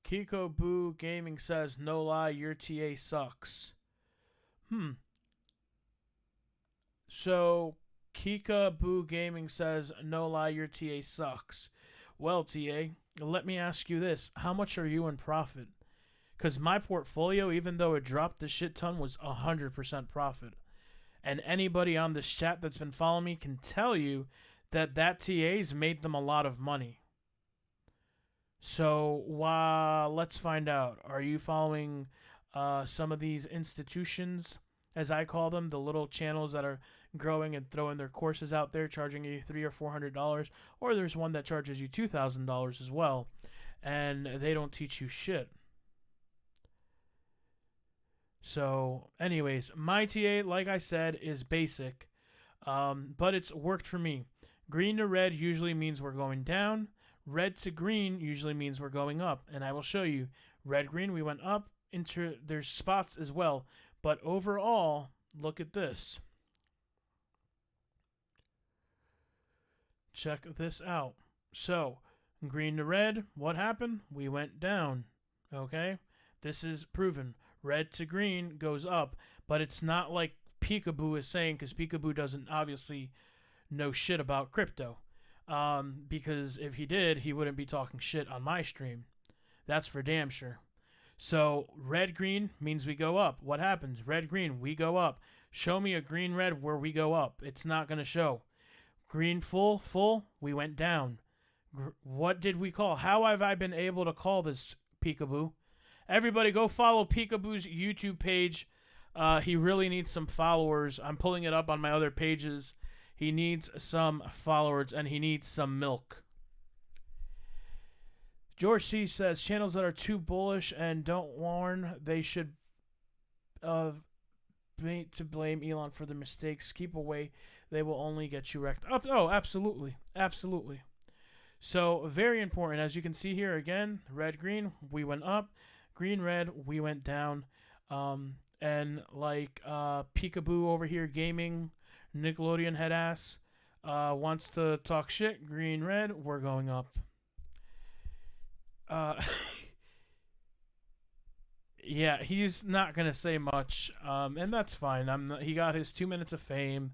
Kiko Boo Gaming says, no lie, your TA sucks. So, Kika Boo Gaming says, no lie, your TA sucks. Well, TA, let me ask you this. How much are you in profit? Because my portfolio, even though it dropped a shit ton, was 100% profit. And anybody on this chat that's been following me can tell you that TA's made them a lot of money. So, let's find out. Are you following some of these institutions, as I call them, the little channels that are growing and throwing their courses out there, charging you $300 or $400, or there's one that charges you $2,000 as well, and they don't teach you shit. So, anyways, my TA, like I said, is basic, but it's worked for me. Green to red usually means we're going down. Red to green usually means we're going up, and I will show you. Red, green, we went up. There's spots as well, but overall, look at this. Check this out. So, green to red, what happened? We went down, okay? This is proven. Red to green goes up, but it's not like Peekaboo is saying, because Peekaboo doesn't obviously know shit about crypto. Because if he did, he wouldn't be talking shit on my stream. That's for damn sure. So, red-green means we go up. What happens? Red-green, we go up. Show me a green-red where we go up. It's not going to show. Green full, we went down. What did we call? How have I been able to call this, Peekaboo? Everybody go follow Peekaboo's YouTube page. He really needs some followers. I'm pulling it up on my other pages. He needs some followers, and he needs some milk. George C. says, channels that are too bullish and don't warn, they should to blame Elon for their mistakes. Keep away. They will only get you wrecked. Oh, absolutely. Absolutely. So, very important. As you can see here, again, red-green, we went up. Green-red, we went down. And like Peekaboo over here, gaming, Nickelodeon head ass, wants to talk shit. Green-red, we're going up. Yeah, he's not gonna say much, and that's fine. He got his 2 minutes of fame.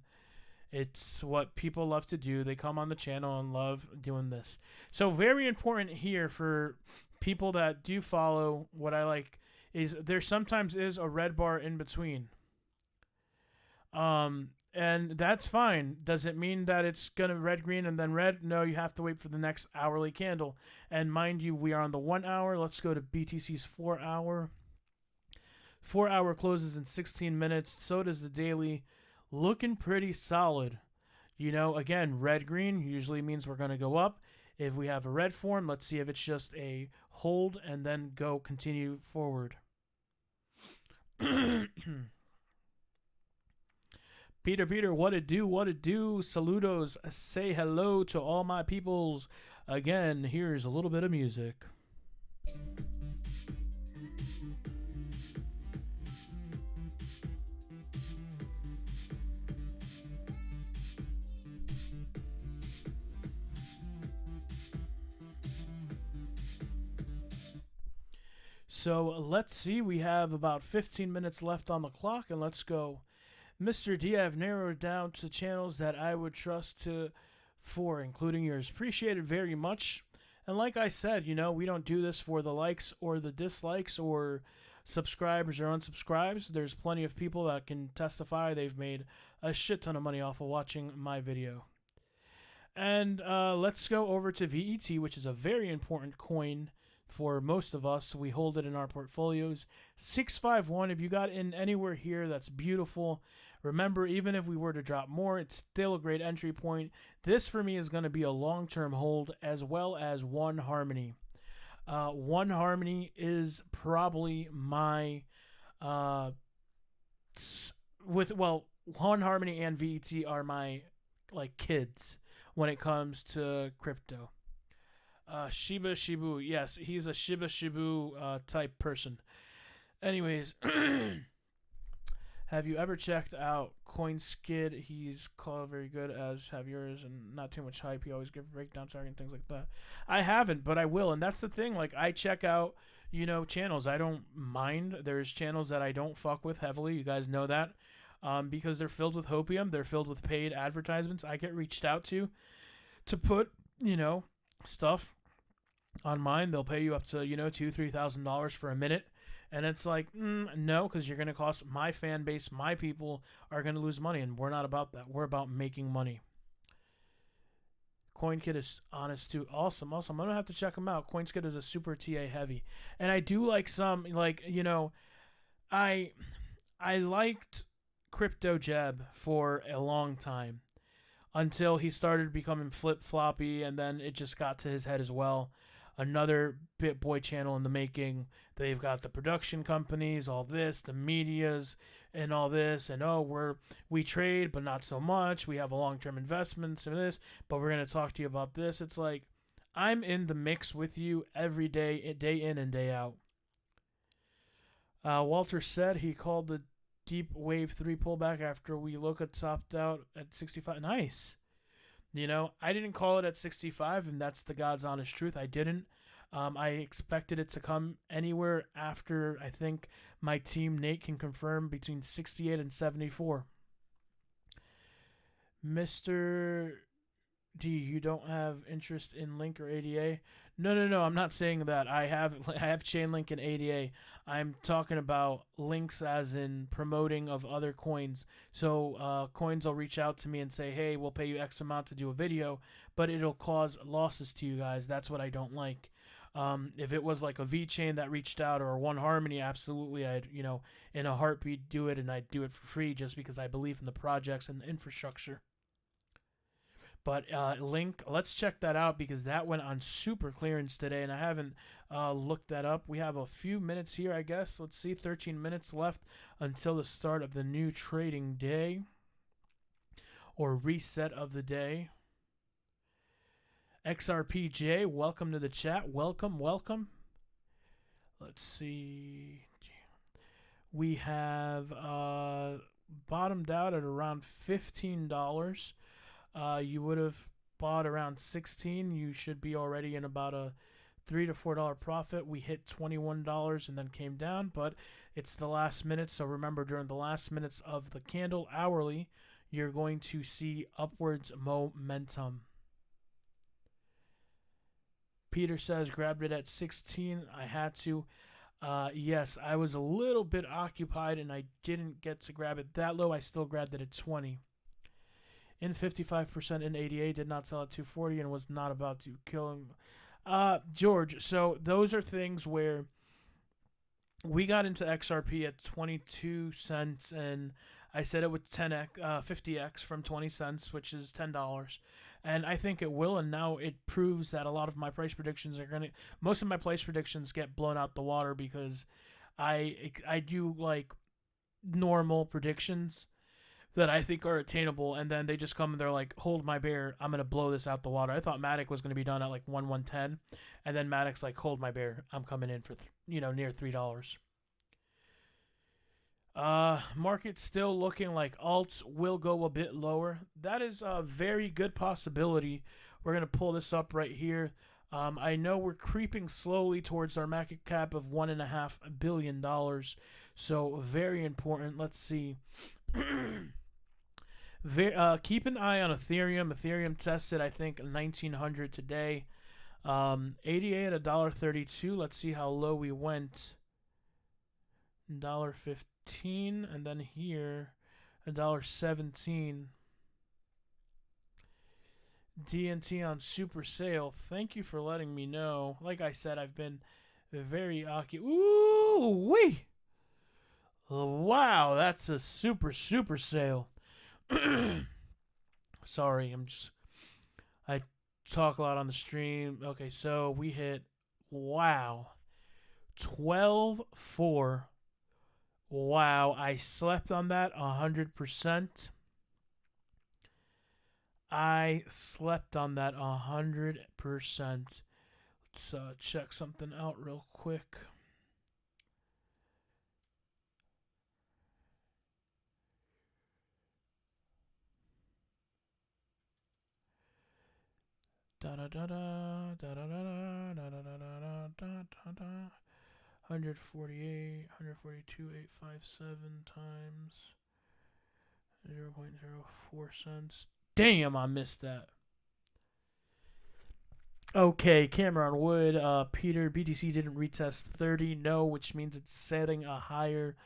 It's what people love to do. They come on the channel and love doing this. So very important here for people that do follow. What I like is there sometimes is a red bar in between. And that's fine. Does it mean that it's going to red, green, and then red? No, you have to wait for the next hourly candle. And mind you, we are on the 1 hour. Let's go to BTC's 4 hour. 4 hour closes in 16 minutes. So does the daily. Looking pretty solid. You know, again, red, green usually means we're going to go up. If we have a red form, let's see if it's just a hold and then continue forward. Peter, what it do? Saludos. Say hello to all my peoples. Again, here's a little bit of music. So let's see. We have about 15 minutes left on the clock, and let's go. Mr. D, I've narrowed down to channels that I would trust for, including yours. Appreciate it very much. And like I said, you know, we don't do this for the likes or the dislikes or subscribers or unsubscribes. There's plenty of people that can testify they've made a shit ton of money off of watching my video. And let's go over to VET, which is a very important coin for most of us. We hold it in our portfolios. 651, if you got in anywhere here, that's beautiful. Remember, even if we were to drop more, it's still a great entry point. This, for me, is going to be a long-term hold, as well as One Harmony. One Harmony is probably my... One Harmony and VET are my, like, kids when it comes to crypto. Shiba Shibu. Yes, he's a Shiba Shibu type person. Anyways, have you ever checked out CoinSkid? He's called very good, as have yours, and not too much hype. He always gives breakdowns and things like that. I haven't, but I will, and that's the thing. Like, I check out, you know, channels. I don't mind. There's channels that I don't fuck with heavily. You guys know that. Because they're filled with hopium. They're filled with paid advertisements. I get reached out to put, you know, stuff on mine. They'll pay you up to, you know, $2,000-$3,000 for a minute, and it's like, no, because you're going to cost my fan base, my people are going to lose money, and we're not about that. We're about making money. CoinKid is honest too. Awesome. I'm gonna have to check him out. CoinKid is a super TA heavy, and I do like some, like, you know, I liked Crypto Jeb for a long time until he started becoming flip-floppy, and then it just got to his head as well. Another BitBoy channel in the making. They've got the production companies, all this, the medias, and all this, and we trade, but not so much. We have a long-term investments in this, but we're going to talk to you about this. It's like, I'm in the mix with you every day, day in and day out. Walter said he called the deep wave 3 pullback after we look at topped out at 65. Nice. You know, I didn't call it at 65, and that's the God's honest truth. I didn't. I expected it to come anywhere after, I think my team, Nate, can confirm, between 68 and 74. Mr. D, you don't have interest in Link or ADA? No, I'm not saying that. I have Chainlink and ADA. I'm talking about links as in promoting of other coins. So coins will reach out to me and say, hey, we'll pay you X amount to do a video, but it'll cause losses to you guys. That's what I don't like. If it was like a VeChain that reached out, or One Harmony, absolutely, I'd, you know, in a heartbeat do it, and I'd do it for free just because I believe in the projects and the infrastructure. But Link, let's check that out, because that went on super clearance today, and I haven't looked that up. We have a few minutes here, I guess. Let's see, 13 minutes left until the start of the new trading day, or reset of the day. XRPJ, welcome to the chat. Welcome. Let's see. We have bottomed out at around $15. You would have bought around $16. You should be already in about a $3 to $4 profit. We hit $21 and then came down, but it's the last minute. So remember, during the last minutes of the candle hourly, you're going to see upwards momentum. Peter says, grabbed it at 16. I had to. Yes, I was a little bit occupied and I didn't get to grab it that low. I still grabbed it at 20. In 55% in ADA, did not sell at 240 and was not about to kill him. George, so those are things where we got into XRP at 22 cents, and I said it would 10x, 50x from 20 cents, which is $10. And I think it will, and now it proves that a lot of my price predictions are going to... Most of my price predictions get blown out the water because I do, like, normal predictions that I think are attainable, and then they just come and they're like, hold my bear, I'm going to blow this out the water. I thought Matic was going to be done at like 110, and then Matic's like, hold my bear, I'm coming in for, near $3. Market's still looking like alts will go a bit lower. That is a very good possibility. We're going to pull this up right here. I know we're creeping slowly towards our market cap of $1.5 billion, so very important. Let's see. Keep an eye on Ethereum. Ethereum tested, I think, 1900 today. 88 at $1.32. Let's see how low we went. $1.15, and then here $1.17. DNT on super sale. Thank you for letting me know. Like I said, I've been very occupied. Ooh wee! Wow, that's a super sale. Sorry, I talk a lot on the stream. Okay, so we hit, wow, 12.4. Wow, I slept on that 100%. I slept on that 100%. Let's check something out real quick. Da da da da da da da da da da da da. 148, 142,857 times 0.04 cents. Damn, I missed that. Okay, Cameron Wood, Peter, BTC didn't retest 30, no, which means it's setting a higher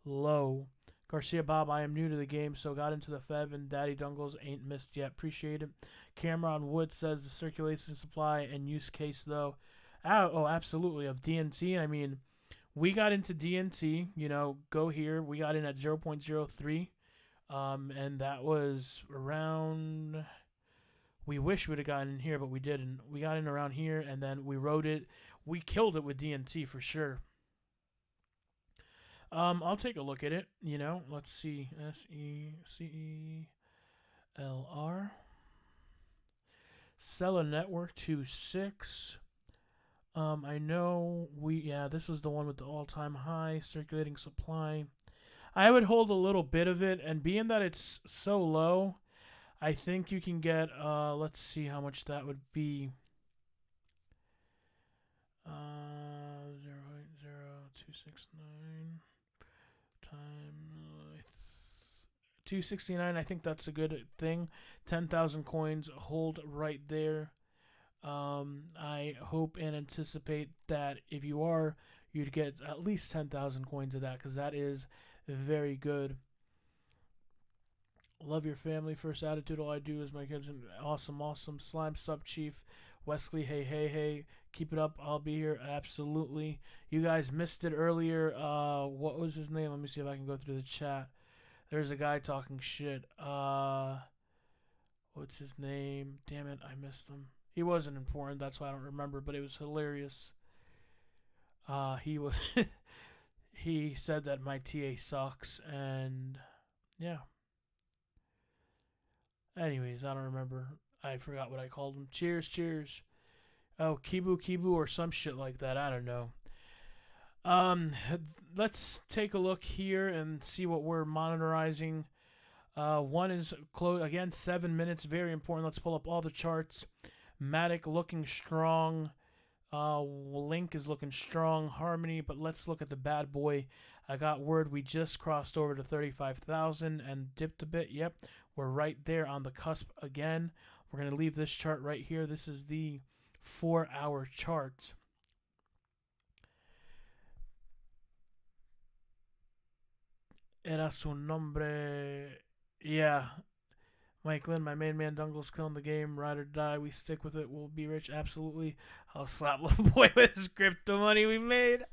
low. Garcia Bob, I am new to the game, so got into the Feb and Daddy Dungles ain't missed yet. Appreciate it. Cameron Wood says the circulation supply and use case, though. Oh, absolutely. Of DNT, I mean, we got into DNT, you know, go here. We got in at 0.03, and that was around... We wish we would have gotten in here, but we didn't. We got in around here, and then we rode it. We killed it with DNT for sure. I'll take a look at it. You know, let's see. SECELR. Seller Network 26. I know this was the one with the all-time high circulating supply. I would hold a little bit of it, and being that it's so low, I think you can get, let's see how much that would be. 0.0269 times 269. I think that's a good thing. 10,000 coins hold right there. I hope and anticipate that if you are, you'd get at least 10,000 coins of that, because that is very good. Love your family. First attitude, all I do is my kids. Awesome. Slime sub chief Wesley. Hey. Keep it up. I'll be here. Absolutely. You guys missed it earlier. What was his name? Let me see if I can go through the chat. There's a guy talking shit. What's his name? Damn it, I missed him. He wasn't important. That's why I don't remember. But it was hilarious. He was. He said that my TA sucks, and yeah. Anyways, I don't remember. I forgot what I called him. Cheers. Oh, Kibu or some shit like that. I don't know. Let's take a look here and see what we're monitoring. One is close again. 7 minutes. Very important. Let's pull up all the charts. Matic looking strong. Link is looking strong. Harmony, but let's look at the bad boy. I got word we just crossed over to 35,000 and dipped a bit. Yep, we're right there on the cusp again. We're going to leave this chart right here. This is the 4-hour chart. Era su nombre. Yeah. Mike Lynn, my main man, Dungle's killing the game. Ride or die, we stick with it. We'll be rich, absolutely. I'll slap little boy with his crypto money we made.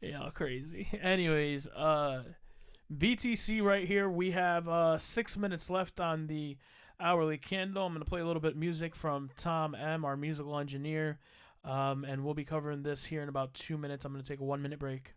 Yeah, crazy. Anyways, BTC right here. We have 6 minutes left on the hourly candle. I'm going to play a little bit of music from Tom M., our musical engineer. And we'll be covering this here in about 2 minutes. I'm going to take a 1-minute break.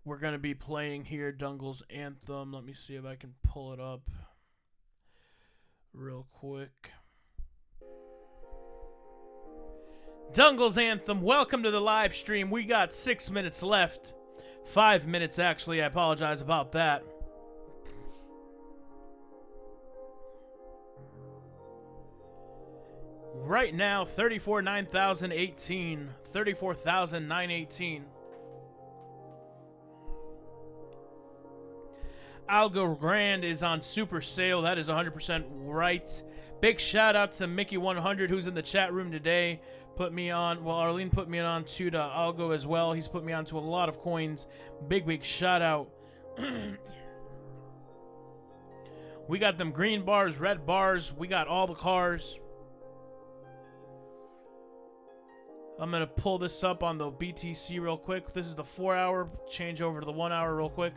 we're going to be playing here Dungle's Anthem. Let me see if I can pull it up real quick. Dungle's Anthem, welcome to the live stream. We got 6 minutes left. 5 minutes, actually. I apologize about that. Right now, 34,918, 34,918. Algo Grand is on super sale. That is 100% right. Big shout out to Mickey100 who's in the chat room today. Put me on, well, Arlene put me on to the Algo as well. He's put me on to a lot of coins. Big shout out. We got them green bars, red bars. We got all the cars. I'm going to pull this up on the BTC real quick. This is the 4 hour. Change over to the 1 hour real quick.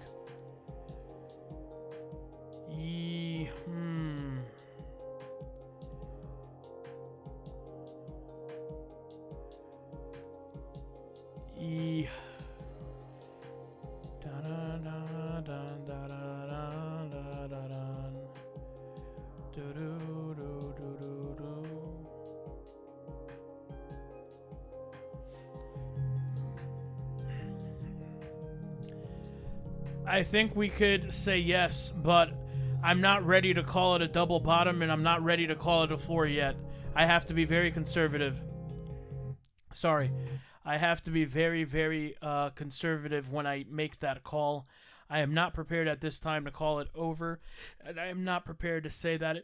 I think we could say yes, but I'm not ready to call it a double bottom, and I'm not ready to call it a floor yet. I have to be very conservative. Sorry. I have to be very, very conservative when I make that call. I am not prepared at this time to call it over, and I am not prepared to say that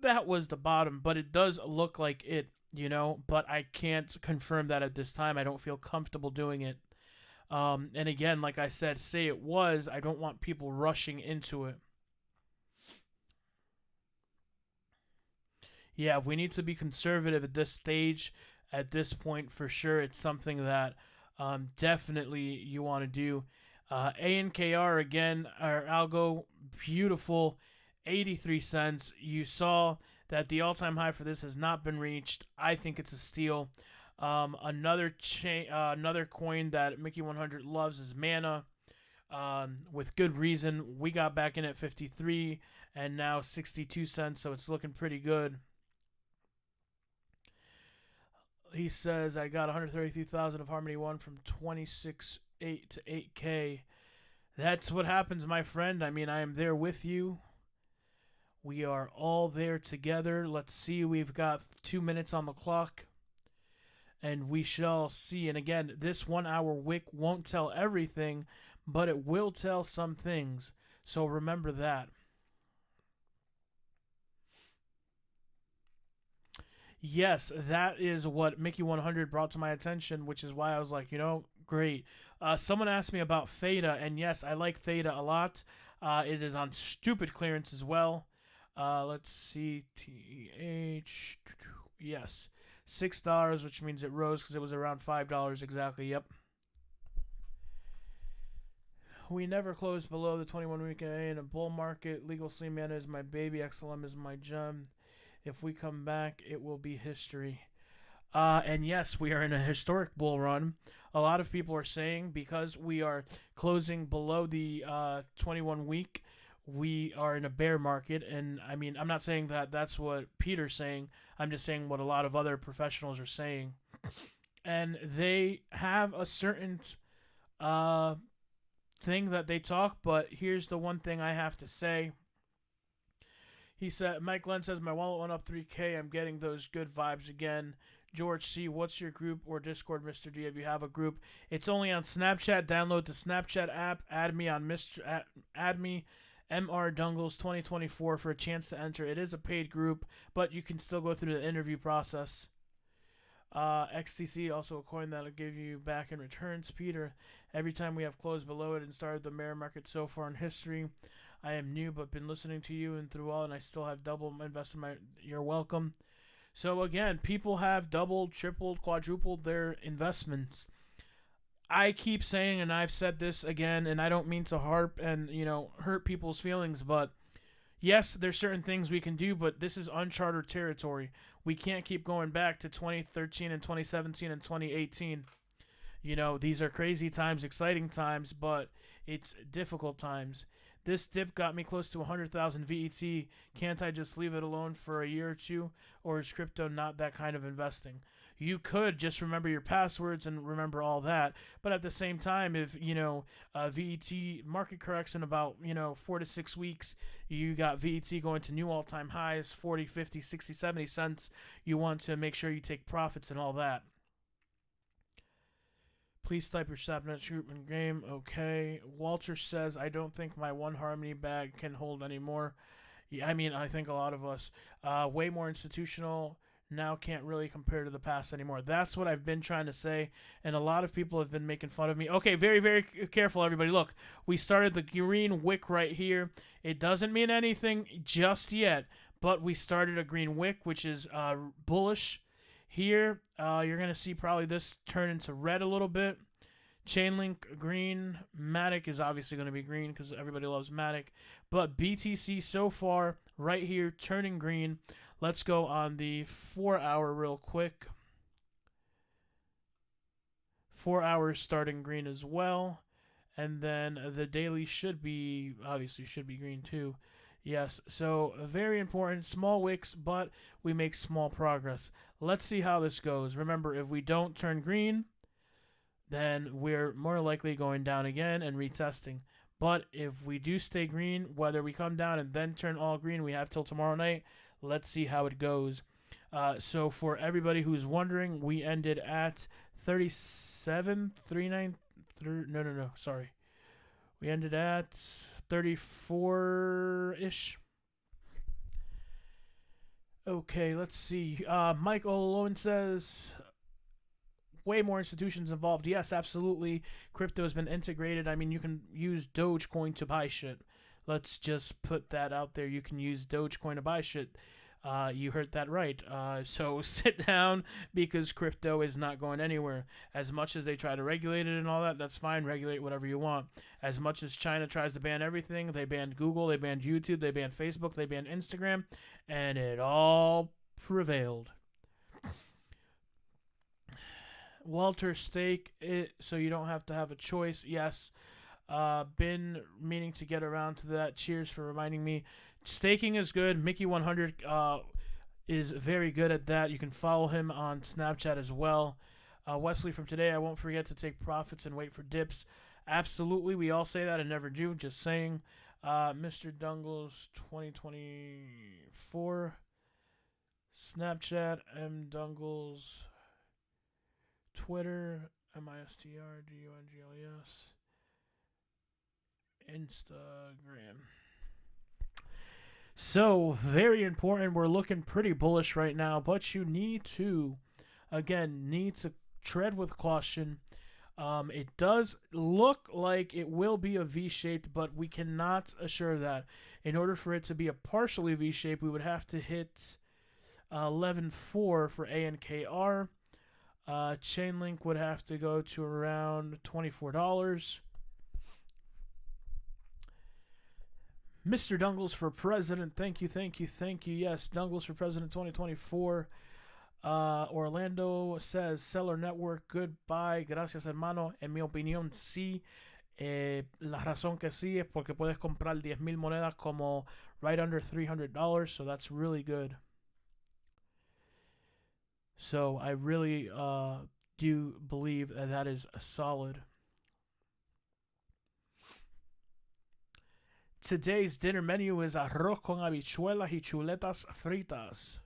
that was the bottom, but it does look like it, you know, but I can't confirm that at this time. I don't feel comfortable doing it. And again, like I said, say it was, I don't want people rushing into it. Yeah, we need to be conservative at this stage. At this point, for sure, it's something that definitely you want to do. ANKR, again, our algo, beautiful, 83 cents. You saw that the all-time high for this has not been reached. I think it's a steal. Another coin that Mickey100 loves is Mana. With good reason. We got back in at 53 and now 62 cents, so it's looking pretty good. He says, I got 133,000 of Harmony 1 from 26.8 to 8K. That's what happens, my friend. I mean, I am there with you. We are all there together. Let's see. We've got 2 minutes on the clock. And we shall see. And again, this 1 hour wick won't tell everything, but it will tell some things. So remember that. Yes, that is what Mickey100 brought to my attention, which is why I was like, you know, great. Someone asked me about Theta, and yes, I like Theta a lot. It is on stupid clearance as well. Let's see, TH, yes, $6, which means it rose because it was around $5 exactly, yep. We never closed below the 21-week in a bull market. Legal Slim Mana is my baby. XLM is my gem. If we come back, it will be history. And yes, we are in a historic bull run. A lot of people are saying because we are closing below the 21-week, we are in a bear market. And I mean, I'm not saying that that's what Peter's saying. I'm just saying what a lot of other professionals are saying. And they have a certain thing that they talk, but here's the one thing I have to say. He said, Mike Glenn says, my wallet went up 3K. I'm getting those good vibes again. George C., what's your group or Discord, Mr. D, if you have a group? It's only on Snapchat. Download the Snapchat app. Add me on add me MR Dungles 2024 for a chance to enter. It is a paid group, but you can still go through the interview process. XTC, also a coin that'll give you back in returns. Peter, every time we have closed below it and started the bear market so far in history, I am new, but been listening to you and through all, and I still have double invested my. You're welcome. So again, people have doubled, tripled, quadrupled their investments. I keep saying, and I've said this again, and I don't mean to harp and hurt people's feelings, but yes, there's certain things we can do, but this is uncharted territory. We can't keep going back to 2013 and 2017 and 2018. You know, these are crazy times, exciting times, but it's difficult times. This dip got me close to 100,000 VET. Can't I just leave it alone for a year or two? Or is crypto not that kind of investing? You could just remember your passwords and remember all that. But at the same time, if, you know, VET market corrects in about, you know, 4 to 6 weeks, you got VET going to new all-time highs, 40, 50, 60, 70 cents. You want to make sure you take profits and all that. Please type your Snapchat group in game. Okay. Walter says, I don't think my one Harmony bag can hold anymore. Yeah, I mean, I think a lot of us. Way more institutional. Now can't really compare to the past anymore. That's what I've been trying to say, and a lot of people have been making fun of me. Okay, very, very careful, everybody. Look, we started the green wick right here. It doesn't mean anything just yet, but we started a green wick, which is bullish. Here, you're going to see probably this turn into red a little bit. Chainlink, green. Matic is obviously going to be green because everybody loves Matic. But BTC so far, right here, turning green. Let's go on the 4 hour real quick. 4 hours starting green as well. And then the daily should be, obviously should be green too. Yes, so very important, small wicks, but we make small progress. Let's see how this goes. Remember, if we don't turn green, then we're more likely going down again and retesting. But if we do stay green, whether we come down and then turn all green, we have till tomorrow night. Let's see how it goes. So for everybody who's wondering, we ended at 37.39. No, sorry. We ended at 34-ish. Okay, let's see. Mike Olone says, way more institutions involved. Yes, absolutely. Crypto has been integrated. I mean, you can use Dogecoin to buy shit. Let's just put that out there. You can use Dogecoin to buy shit. You heard that right. So sit down, because crypto is not going anywhere. As much as they try to regulate it and all that, that's fine. Regulate whatever you want. As much as China tries to ban everything, they banned Google, they banned YouTube, they banned Facebook, they banned Instagram, and it all prevailed. Walter, stake it so you don't have to have a choice. Yes. Been meaning to get around to that. Cheers for reminding me. Staking is good. Mickey100 is very good at that. You can follow him on Snapchat as well. Wesley from today, I won't forget to take profits and wait for dips. Absolutely, we all say that and never do. Just saying. Mr. Dungles 2024. Snapchat, M Dungles. Twitter, MISTRDUNGLES. Instagram. So, very important. We're looking pretty bullish right now, but you need to, again, tread with caution. It does look like it will be a V-shaped, but we cannot assure that. In order for it to be a partially V-shaped, we would have to hit 11.4 for ANKR. Chainlink would have to go to around $24. Mr. Dungles for president. Thank you. Yes, Dungles for president 2024. Orlando says, Seller Network, goodbye. Gracias, hermano. En mi opinión, sí. La razón que sí es porque puedes comprar 10,000 monedas como right under $300. So that's really good. So I really do believe that is solid. Today's dinner menu is arroz con habichuelas y chuletas fritas.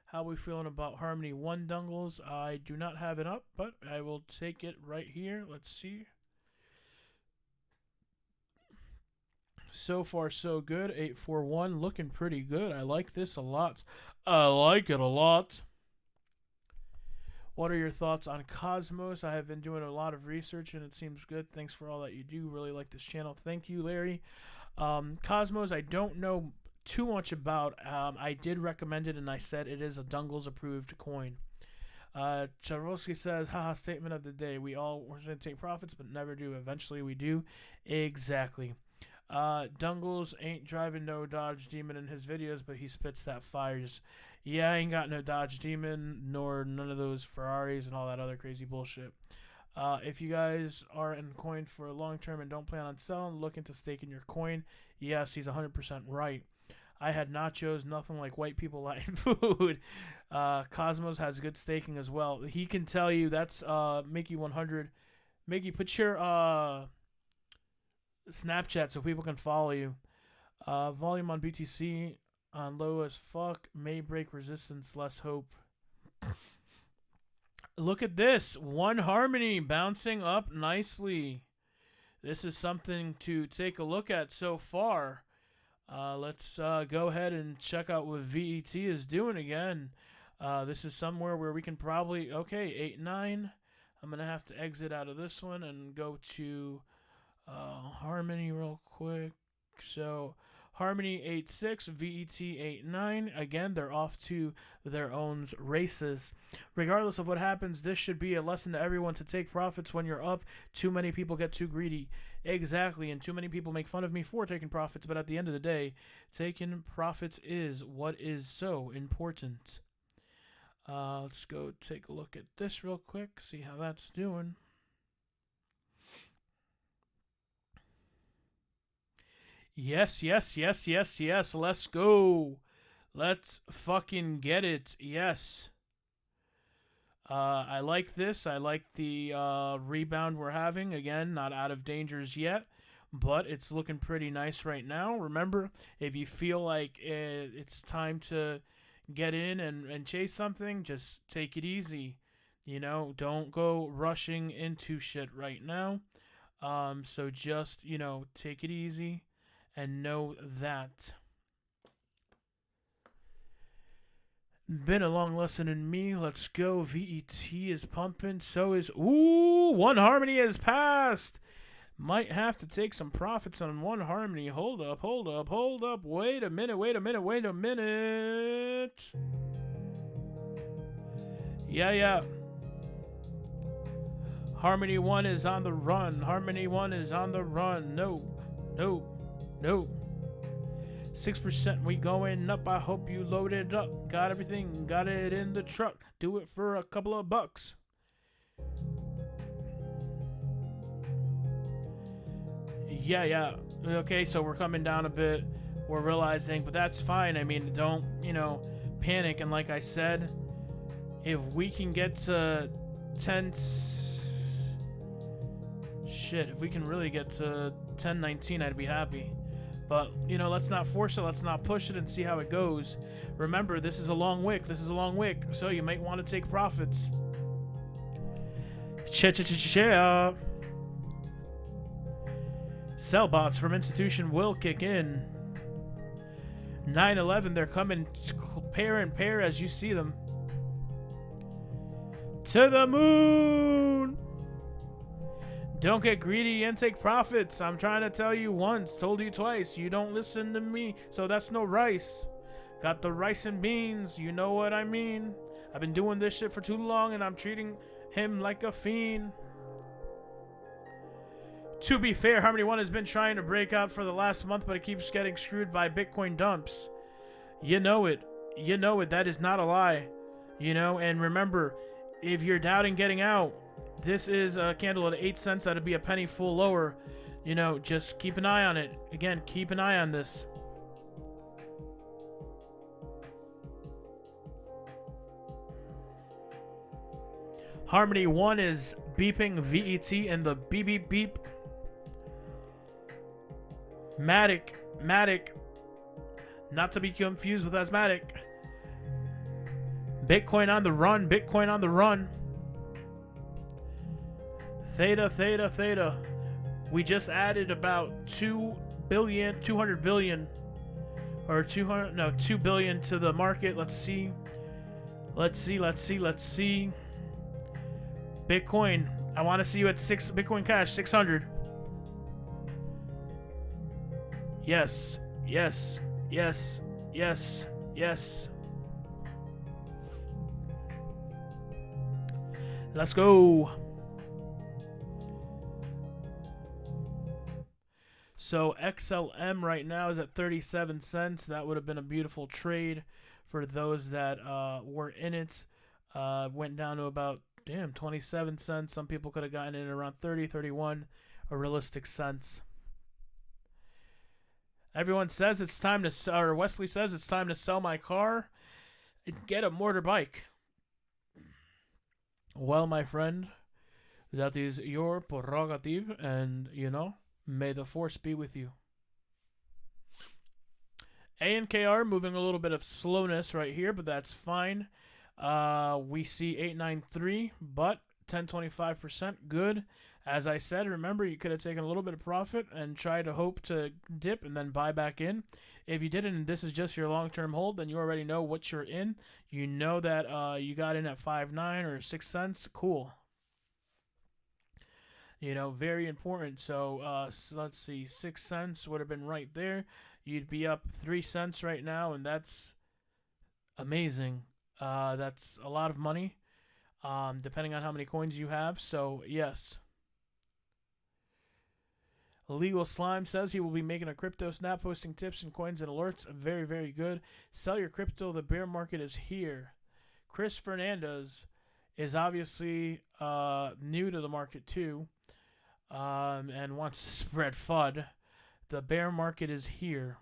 How are we feeling about Harmony 1 Dungles? I do not have it up, but I will take it right here. Let's see. So far, so good. 841, looking pretty good. I like this a lot. I like it a lot. What are your thoughts on Cosmos? I have been doing a lot of research, and it seems good. Thanks for all that you do. Really like this channel. Thank you, Larry. Cosmos, I don't know too much about. I did recommend it, and I said it is a Dungles approved coin. Charovsky says, haha, statement of the day. We all want to take profits, but never do. Eventually we do. Exactly. Dungles ain't driving no Dodge Demon in his videos, but he spits that fires. Yeah, I ain't got no Dodge Demon, nor none of those Ferraris and all that other crazy bullshit. If you guys are in coin for a long term and don't plan on selling, looking to stake in your coin, yes, he's 100% right. I had nachos, nothing like white people like food. Cosmos has good staking as well. He can tell you. That's Mickey100. Mickey, put your Snapchat so people can follow you. Volume on BTC on low as fuck. May break resistance, less hope. Look at this. One Harmony bouncing up nicely. This is something to take a look at so far. Let's go ahead and check out what VET is doing again. This is somewhere where we can probably... Okay, 8-9. I'm going to have to exit out of this one and go to Harmony real quick. So, Harmony 8-6, VET 8-9. Again, they're off to their own races. Regardless of what happens, this should be a lesson to everyone to take profits when you're up. Too many people get too greedy. Exactly, and too many people make fun of me for taking profits, but at the end of the day, taking profits is what is so important. Let's go take a look at this real quick, see how that's doing. Yes, yes, yes, yes, yes. Let's go. Let's fucking get it. Yes. I like this. I like the rebound we're having. Again, not out of dangers yet, but it's looking pretty nice right now. Remember, if you feel like it's time to get in and chase something, just take it easy. You know, don't go rushing into shit right now. So just, you know, take it easy and know that. Been a long lesson in me. Let's go. VET is pumping. So is... Ooh, One Harmony has passed. Might have to take some profits on One Harmony. Hold up, hold up, hold up. Wait a minute, wait a minute, wait a minute. Yeah. Harmony 1 is on the run. Harmony 1 is on the run. No. 6% we going up. I hope you loaded up. Got everything. Got it in the truck. Do it for a couple of bucks. Yeah. Okay, so we're coming down a bit. We're realizing, but that's fine. I mean, don't, you know, panic. And like I said, if we can get to 10... Shit, if we can really get to 10-19, I'd be happy. But, you know, let's not force it. Let's not push it and see how it goes. Remember, this is a long wick. This is a long wick. So you might want to take profits. Sell bots from institution will kick in. 9-11, they're coming pair and pair as you see them. To the moon! Don't get greedy and take profits. I'm trying to tell you once, told you twice. You don't listen to me, so that's no rice. Got the rice and beans, you know what I mean. I've been doing this shit for too long and I'm treating him like a fiend. To be fair, Harmony 1 has been trying to break out for the last month, but it keeps getting screwed by Bitcoin dumps. You know it. You know it. That is not a lie. You know, and remember, if you're doubting getting out, this is a candle at 8 cents. That'd be a penny full lower. You know, just keep an eye on it. Again, keep an eye on this. Harmony 1 is beeping VET and the beep beep beep. Matic. Not to be confused with asthmatic. Bitcoin on the run. Bitcoin on the run. Theta. We just added about 2 billion or 2 billion to the market. Let's see. Bitcoin. I want to see you at 6 Bitcoin Cash 600. Yes. Let's go. So XLM right now is at 37 cents. That would have been a beautiful trade for those that were in it. Went down to about damn, 27 cents. Some people could have gotten in around 30, 31, a realistic sense. Everyone says it's time to sell, or Wesley says it's time to sell my car and get a mortar bike. Well, my friend, that is your prerogative, and, you know, may the force be with you. ANKR moving a little bit of slowness right here, but that's fine. We see 893, but 10.25%, good. As I said, remember, you could have taken a little bit of profit and tried to hope to dip and then buy back in. If you didn't, and this is just your long-term hold, then you already know what you're in. You know that you got in at 5.9 or 6 cents. Cool. You know, very important. So let's see, 6 cents would have been right there. You'd be up 3 cents right now, and that's amazing. That's a lot of money, depending on how many coins you have. So, yes. Legal Slime says he will be making a crypto snap, posting tips and coins and alerts. Very, very good. Sell your crypto. The bear market is here. Chris Fernandez is obviously new to the market too, and wants to spread FUD. The bear market is here.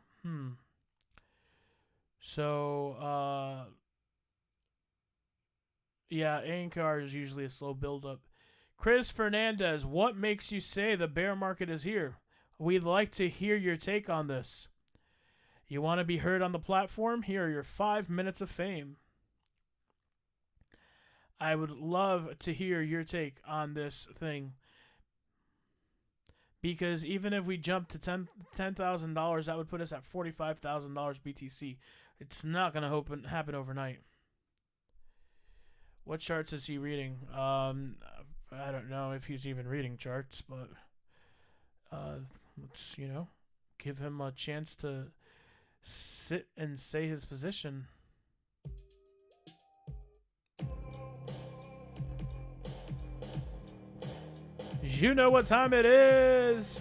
So, yeah, Anchor is usually a slow build-up. Chris Fernandez, what makes you say the bear market is here? We'd like to hear your take on this. You want to be heard on the platform? Here are your 5 minutes of fame. I would love to hear your take on this thing. Because even if we jump to $10,000, that would put us at $45,000 BTC. It's not going to happen overnight. What charts is he reading? I don't know if he's even reading charts, but let's, you know, give him a chance to sit and say his position. You know what time it is.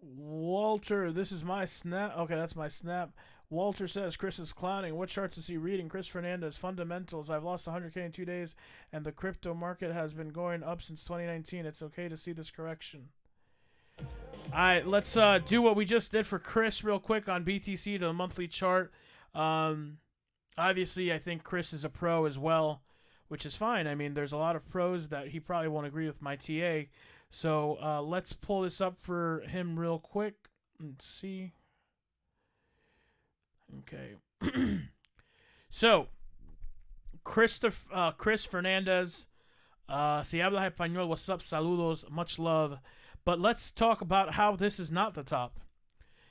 Walter, this is my snap. Okay, that's my snap. Walter says Chris is clowning. What charts is he reading? Chris Fernandez, fundamentals. I've lost 100K in 2 days, and the crypto market has been going up since 2019. It's okay to see this correction. All right, let's do what we just did for Chris real quick on BTC to the monthly chart. Obviously, I think Chris is a pro as well, which is fine. I mean, there's a lot of pros that he probably won't agree with my TA. So let's pull this up for him real quick. Let's see. Okay. So, Chris Fernandez. Si habla español, what's up? Saludos. Much love. But let's talk about how this is not the top.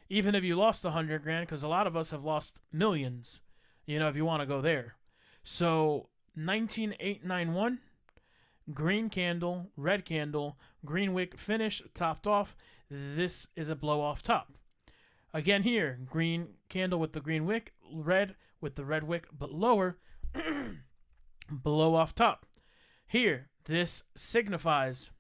Even if you lost 100 grand, because a lot of us have lost millions. You know, if you want to go there. So, 19891. Green candle, red candle, green wick finish, topped off. This is a blow off top. Again here, green candle with the green wick, red with the red wick, but lower, blow off top. Here, this signifies.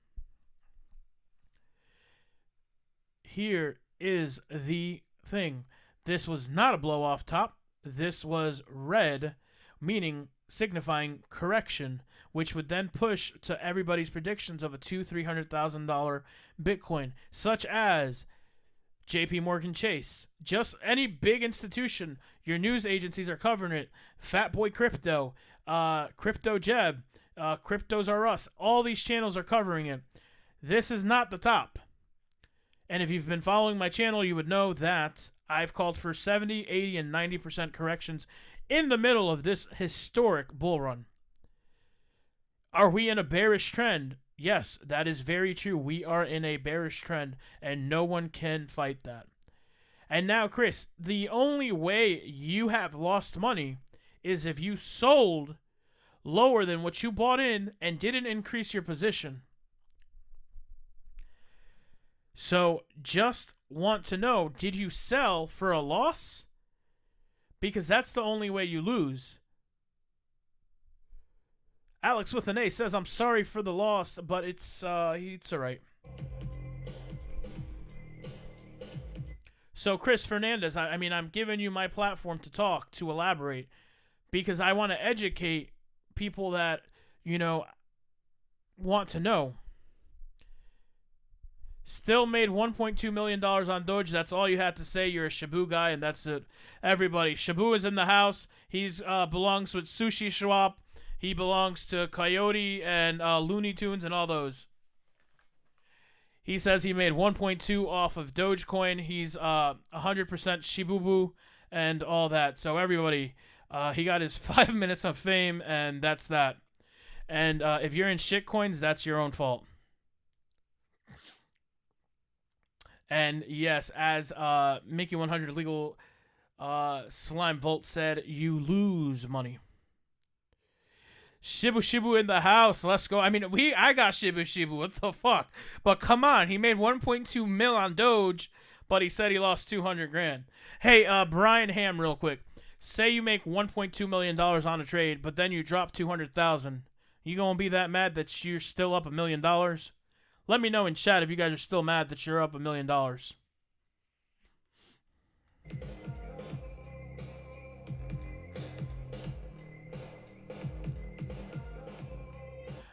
Here is the thing. This was not a blow off top. This was red, meaning signifying correction, which would then push to everybody's predictions of a $200,000-$300,000 Bitcoin, such as JP Morgan Chase, just any big institution. Your news agencies are covering it. Fat Boy Crypto, Crypto Jeb, Cryptos Are Us. All these channels are covering it. This is not the top. And if you've been following my channel, you would know that I've called for 70, 80, and 90% corrections in the middle of this historic bull run. Are we in a bearish trend? Yes, that is very true. We are in a bearish trend, and no one can fight that. And now, Chris, the only way you have lost money is if you sold lower than what you bought in and didn't increase your position. So, just want to know, did you sell for a loss? Because that's the only way you lose. Alex with an A says, I'm sorry for the loss, but it's all right. So, Chris Fernandez, I mean, I'm giving you my platform to talk, to elaborate, because I want to educate people that, want to know. Still made $1.2 million on Doge. That's all you had to say. You're a Shibu guy, and that's it. Everybody, Shibu is in the house. He's belongs with Sushi Schwab. He belongs to Coyote and Looney Tunes and all those. He says he made 1.2 off of Dogecoin. He's 100% Shibubu and all that. So everybody, he got his 5 minutes of fame, and that's that. And if you're in shitcoins, that's your own fault. And yes, as Mickey 100 Legal Slime Volt said, you lose money. Shibu in the house. Let's go. I mean, I got Shibu. What the fuck? But come on, he made 1.2 mil on Doge, but he said he lost 200 grand. Hey, Brian Ham, real quick. Say you make 1.2 million dollars on a trade, but then you drop 200,000. You gonna be that mad that you're still up $1 million? Let me know in chat if you guys are still mad that you're up $1 million.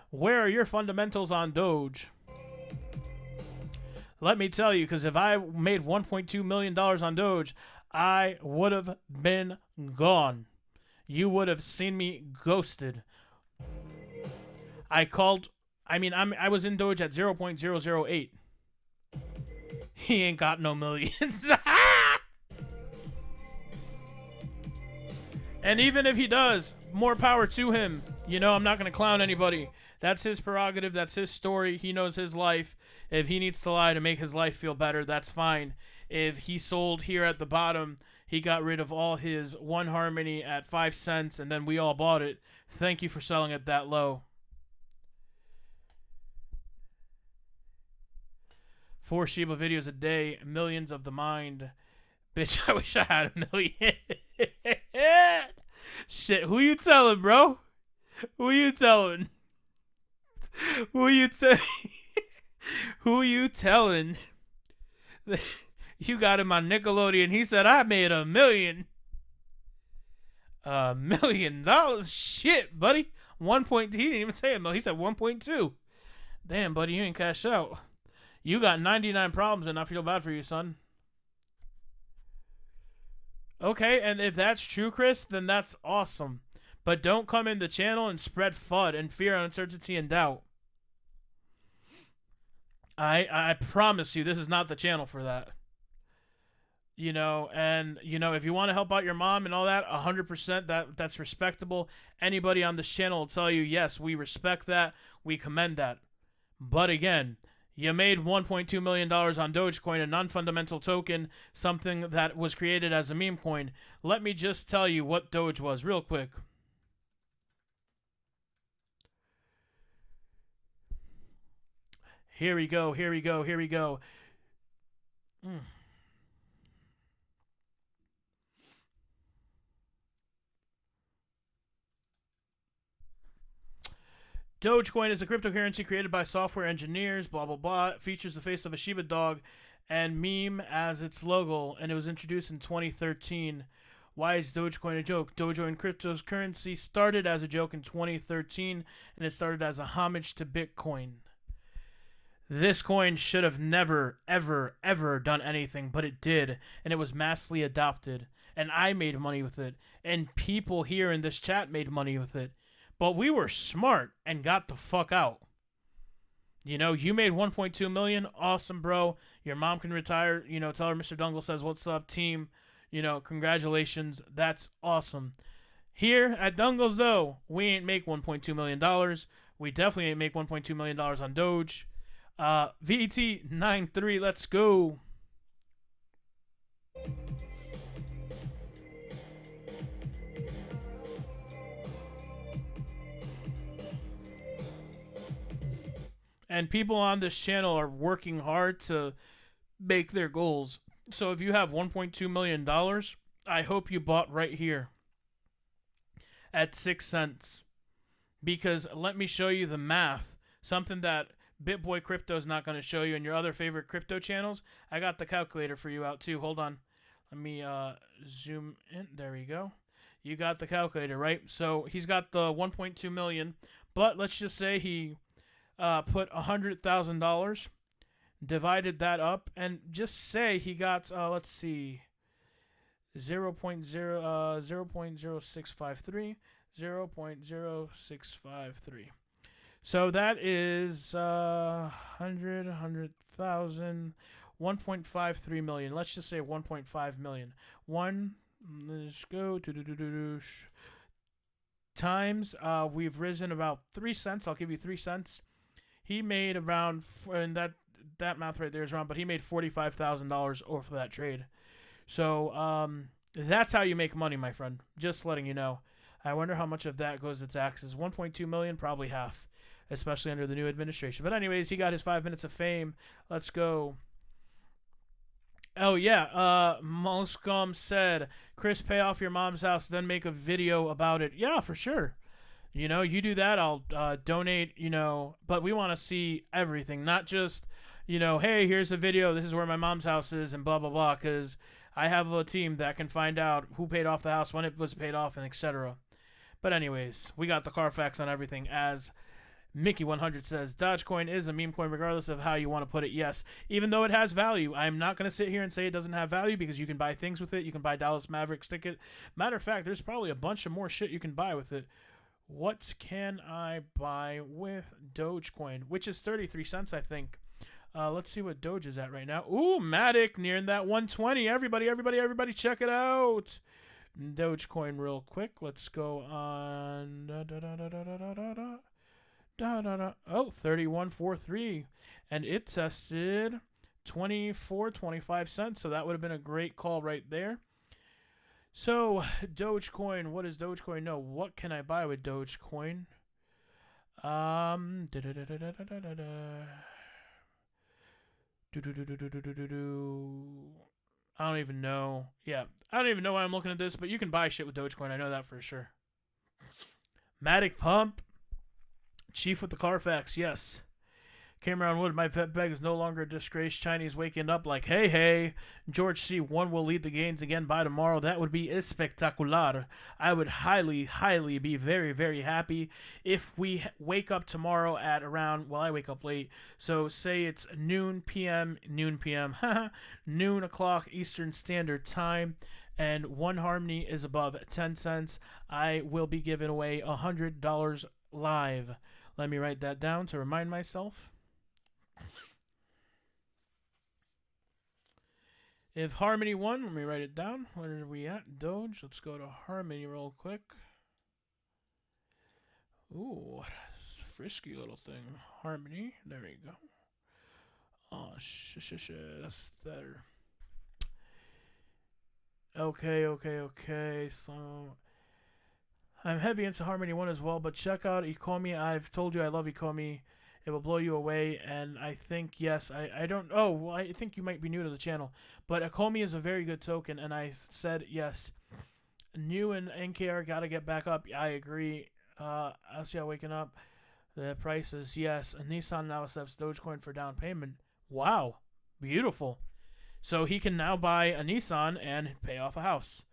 Where are your fundamentals on Doge? Let me tell you, because if I made $1.2 million on Doge, I would have been gone. You would have seen me ghosted. I was in Doge at 0.008. He ain't got no millions. And even if he does, more power to him. I'm not going to clown anybody. That's his prerogative. That's his story. He knows his life. If he needs to lie to make his life feel better, that's fine. If he sold here at the bottom, he got rid of all his One Harmony at 5 cents, and then we all bought it. Thank you for selling it that low. 4 Shiba videos a day, millions of the mind. Bitch, I wish I had $1 million. Shit, who you telling, bro? Who you telling? Who you telling? You got him on Nickelodeon. He said, I made $1 million. $1 million? Shit, buddy. He didn't even say $1 million. He said 1.2. Damn, buddy, you ain't cashed out. You got 99 problems, and I feel bad for you, son. Okay, and if that's true, Chris, then that's awesome. But don't come in the channel and spread FUD and fear, uncertainty, and doubt. I promise you, this is not the channel for that. If you want to help out your mom and all that, 100%, that's respectable. Anybody on this channel will tell you, yes, we respect that. We commend that. But again, you made $1.2 million on Dogecoin, a non-fundamental token, something that was created as a meme coin. Let me just tell you what Doge was real quick. Here we go. Dogecoin is a cryptocurrency created by software engineers, blah, blah, blah. It features the face of a Shiba dog and meme as its logo, and it was introduced in 2013. Why is Dogecoin a joke? Dogecoin cryptocurrency started as a joke in 2013, and it started as a homage to Bitcoin. This coin should have never, ever, ever done anything, but it did, and it was massively adopted, and I made money with it, and people here in this chat made money with it. But we were smart and got the fuck out. You made 1.2 million. Awesome, bro. Your mom can retire. Tell her Mr. Dungle says, what's up, team? Congratulations. That's awesome. Here at Dungles, though, we ain't make $1.2 million. We definitely ain't make $1.2 million on Doge. VET93, let's go. And people on this channel are working hard to make their goals. So if you have $1.2 million, I hope you bought right here at 6 cents. Because let me show you the math. Something that BitBoy Crypto is not going to show you, and your other favorite crypto channels, I got the calculator for you out too. Hold on. Let me zoom in. There we go. You got the calculator, right? So he's got the 1.2 million, but let's just say he put $100,000, divided that up, and just say he got, let's see, 0.0653, 0.0653. So that is 100,000, 1.53 million. Let's just say 1.5 million. Let's go to times. We've risen about 3 cents. I'll give you 3 cents. He made around, and that math right there is wrong, but he made $45,000 off of that trade. So that's how you make money, my friend. Just letting you know. I wonder how much of that goes to taxes. 1.2 million, probably half, especially under the new administration. But anyways, he got his 5 minutes of fame. Let's go. Oh, yeah. Molscom said, Chris, pay off your mom's house, then make a video about it. Yeah, for sure. You know, you do that, I'll donate, you know. But we want to see everything, not just, you know, hey, here's a video. This is where my mom's house is and blah, blah, blah. Because I have a team that can find out who paid off the house, when it was paid off, and etc. But anyways, we got the Carfax on everything, as Mickey100 says. Dogecoin is a meme coin regardless of how you want to put it. Yes, even though it has value, I'm not going to sit here and say it doesn't have value, because you can buy things with it. You can buy Dallas Mavericks ticket. Matter of fact, there's probably a bunch of more shit you can buy with it. What can I buy with Dogecoin, which is 33 cents, I think. Let's see what Doge is at right now. Ooh, Matic nearing that 120. Everybody check it out. Dogecoin real quick. Let's go on. Oh, 31.43, and it tested 24.25 cents. So that would have been a great call right there. So Dogecoin, what is Dogecoin? No, what can I buy with Dogecoin? I don't even know. Yeah, I don't even know why I'm looking at this, but you can buy shit with Dogecoin. I know that for sure. Matic Pump. Chief with the Carfax, yes. Cameron Wood, my vet bag is no longer a disgrace. Chinese waking up like, hey. George C. One will lead the gains again by tomorrow. That would be espectacular. I would highly be very, very happy if we wake up tomorrow at around, well, I wake up late, so say it's noon p.m., noon o'clock Eastern Standard Time, and One Harmony is above 10 cents. I will be giving away $100 live. Let me write that down to remind myself. If Harmony won, let me write it down. Where are we at? Doge. Let's go to Harmony real quick. Ooh, what a frisky little thing. Harmony. There we go. Oh, that's better. Okay. So I'm heavy into Harmony 1 as well, but check out Ecomi. I've told you I love Ecomi. It will blow you away, and I think, yes, I don't, oh, well, I think you might be new to the channel, but Ecomi is a very good token, and I said, yes, New and NKR got to get back up. I agree. LCL waking up. The prices, yes. Nissan now accepts Dogecoin for down payment. Wow, beautiful. So he can now buy a Nissan and pay off a house.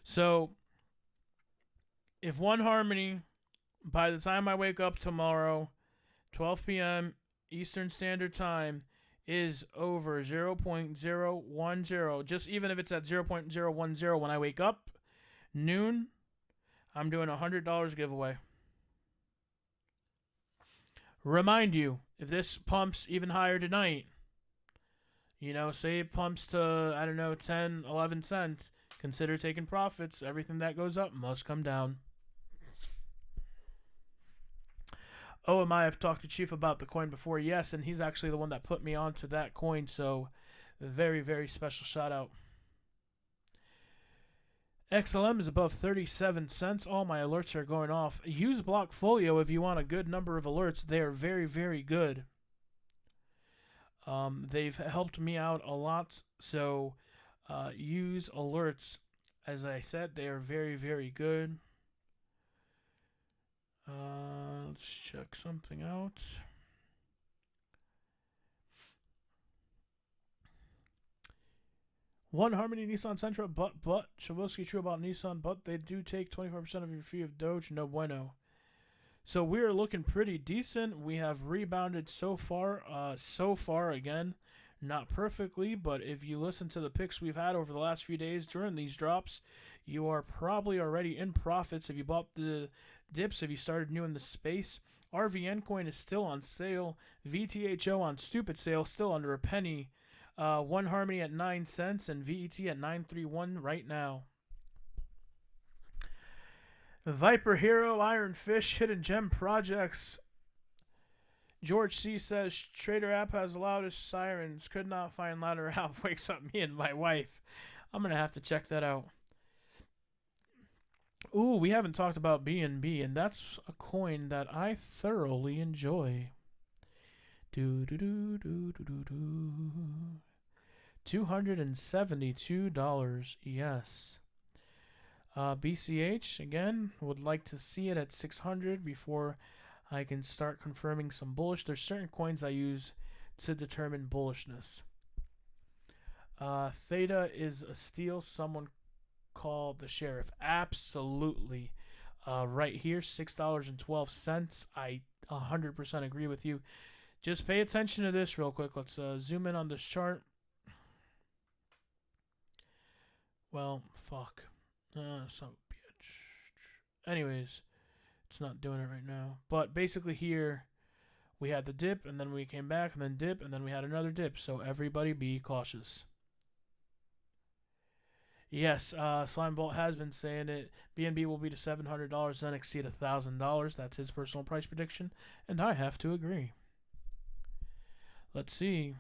So if One Harmony, by the time I wake up tomorrow, 12 p.m. Eastern Standard Time, is over 0.010, just even if it's at 0.010 when I wake up, noon, I'm doing a $100 giveaway. Remind you, if this pumps even higher tonight, you know, say it pumps to, I don't know, 10, 11 cents, consider taking profits. Everything that goes up must come down. OMI, I've talked to Chief about the coin before, yes, and he's actually the one that put me onto that coin, so very, very special shout out. XLM is above 37 cents. All my alerts are going off. Use Blockfolio if you want a good number of alerts. They are very, very good. They've helped me out a lot, so use alerts. As I said, they are very, very good. Let's check something out. One Harmony Nissan Sentra, but Shaboski true about Nissan, but they do take 25% of your fee of Doge. No bueno. So we're looking pretty decent. We have rebounded so far. Again, not perfectly, but if you listen to the picks we've had over the last few days during these drops, you are probably already in profits if you bought the dips, if you started new in the space. RVN coin is still on sale. VTHO on stupid sale, still under a penny. One Harmony at 9 cents and VET at 931 right now. Viper Hero, Iron Fish, Hidden Gem Projects. George C says Trader app has loudest sirens. Could not find louder app. Wakes up me and my wife. I'm gonna have to check that out. Ooh, we haven't talked about BNB, and that's a coin that I thoroughly enjoy. $272. Yes. BCH again would like to see it at 600 before I can start confirming some bullish. There's certain coins I use to determine bullishness. Theta is a steal. Someone called the sheriff. Absolutely. Right here, $6.12. I 100% agree with you. Just pay attention to this real quick. Let's zoom in on this chart. Well, fuck. Son of a bitch. Anyways, it's not doing it right now. But basically here, we had the dip, and then we came back, and then dip, and then we had another dip. So everybody be cautious. Yes, Slime Vault has been saying it. BNB will be to $700, then exceed $1,000. That's his personal price prediction, and I have to agree. Let's see.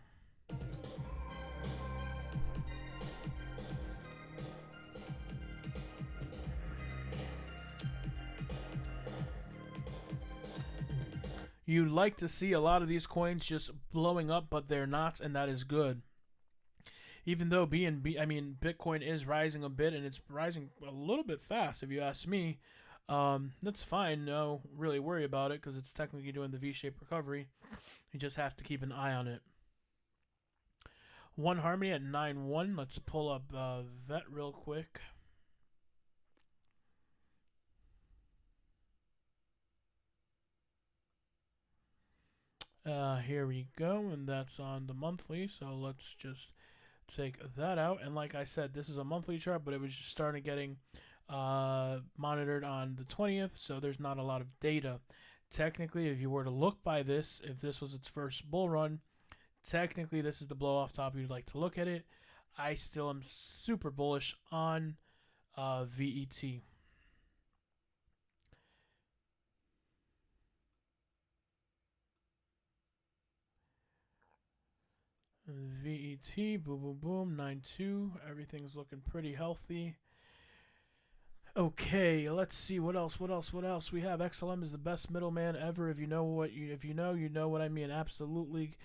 You like to see a lot of these coins just blowing up, but they're not, and that is good. Even though Bitcoin is rising a bit, and it's rising a little bit fast, if you ask me. That's fine. No, really worry about it because it's technically doing the V-shaped recovery. You just have to keep an eye on it. One Harmony at 9.1. Let's pull up VET real quick. Here we go, and that's on the monthly. So let's just take that out. And like I said, this is a monthly chart, but it was just starting getting monitored on the 20th, so there's not a lot of data. Technically, if you were to look by this, if this was its first bull run, technically this is the blow off top you'd like to look at it. I still am super bullish on VET. VET, boom, boom, boom, 9.2. Everything's looking pretty healthy. Okay, let's see what else. We have XLM is the best middleman ever. If you know what you know what I mean. Absolutely.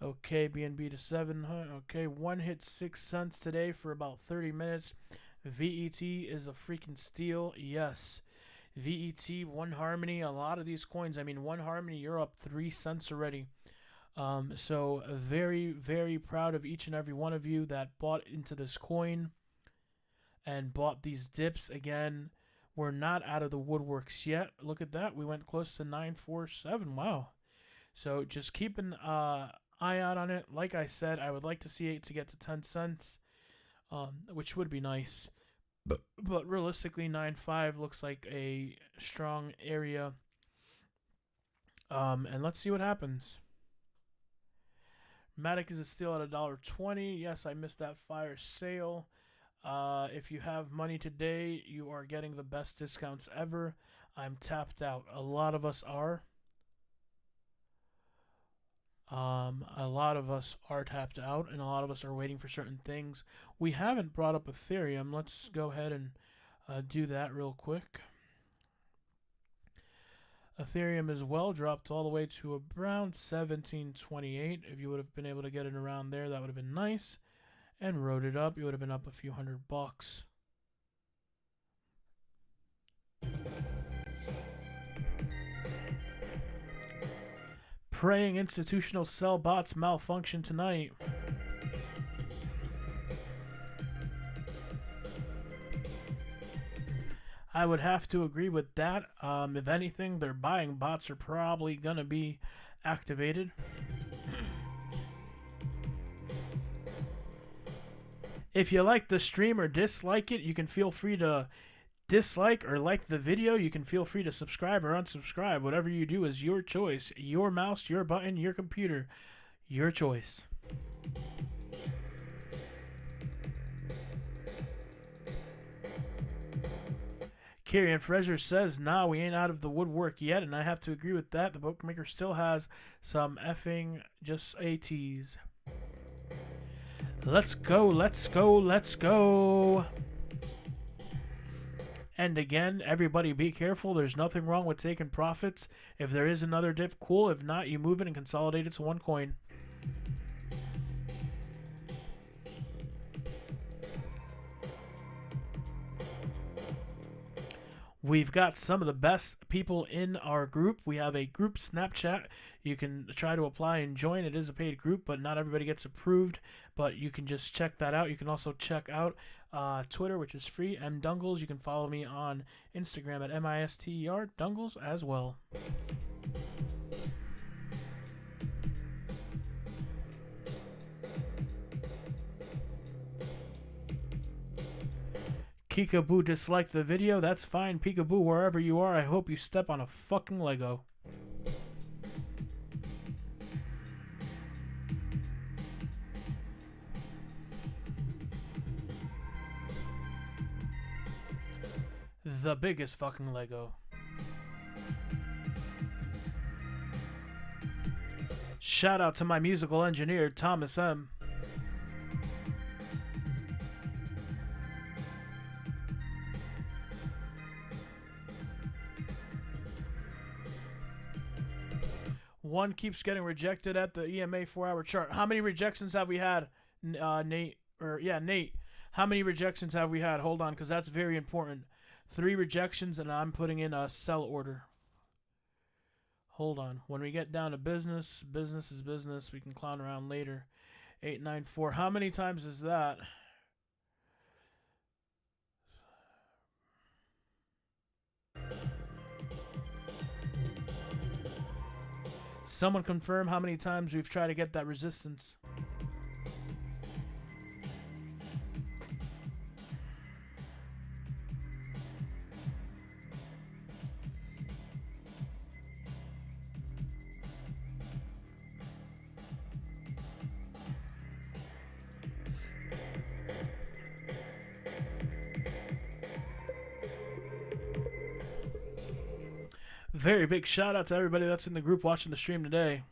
Okay, BNB to 700. Okay, one hit 6 cents today for about 30 minutes. VET is a freaking steal. Yes. VET, One Harmony, a lot of these coins. I mean, One Harmony, you're up 3 cents already. So very, very proud of each and every one of you that bought into this coin and bought these dips. Again, we're not out of the woodworks yet. Look at that. We went close to 947. Wow. So just keep an eye out on it. Like I said, I would like to see it to get to 10 cents, which would be nice. But realistically, 9.5 looks like a strong area. And let's see what happens. Matic is a steal at $1.20. Yes, I missed that fire sale. If you have money today, you are getting the best discounts ever. I'm tapped out. A lot of us are. A lot of us are tapped out, and a lot of us are waiting for certain things. We haven't brought up Ethereum. Let's go ahead and do that real quick. Ethereum as well dropped all the way to around 1728. If you would have been able to get it around there, that would have been nice. And rode it up, you would have been up a few $100. Praying institutional sell bots malfunction tonight. I would have to agree with that. If anything, their buying bots are probably going to be activated. If you like the stream or dislike it, you can feel free to dislike or like the video. You can feel free to subscribe or unsubscribe. Whatever you do is your choice. Your mouse, your button, your computer. Your choice. Kyrian Fraser says, nah, we ain't out of the woodwork yet, and I have to agree with that. The bookmaker still has some effing just ATs. Let's go, let's go, let's go. And again, everybody be careful. There's nothing wrong with taking profits. If there is another dip, cool. If not, you move it and consolidate it to one coin. We've got some of the best people in our group. We have a group Snapchat. You can try to apply and join. It is a paid group, but not everybody gets approved. But you can just check that out. You can also check out Twitter, which is free, mdungles. You can follow me on Instagram at MISTER Dungles as well. Peekaboo disliked the video. That's fine. Peekaboo, wherever you are, I hope you step on a fucking Lego. The biggest fucking Lego. Shout out to my musical engineer, Thomas M. One keeps getting rejected at the EMA 4-hour chart. How many rejections have we had, Nate? Nate. How many rejections have we had? Hold on, because that's very important. 3 rejections, and I'm putting in a sell order. Hold on. When we get down to business, business is business. We can clown around later. 894. How many times is that? Someone confirm how many times we've tried to get that resistance. Very big shout out to everybody that's in the group watching the stream today.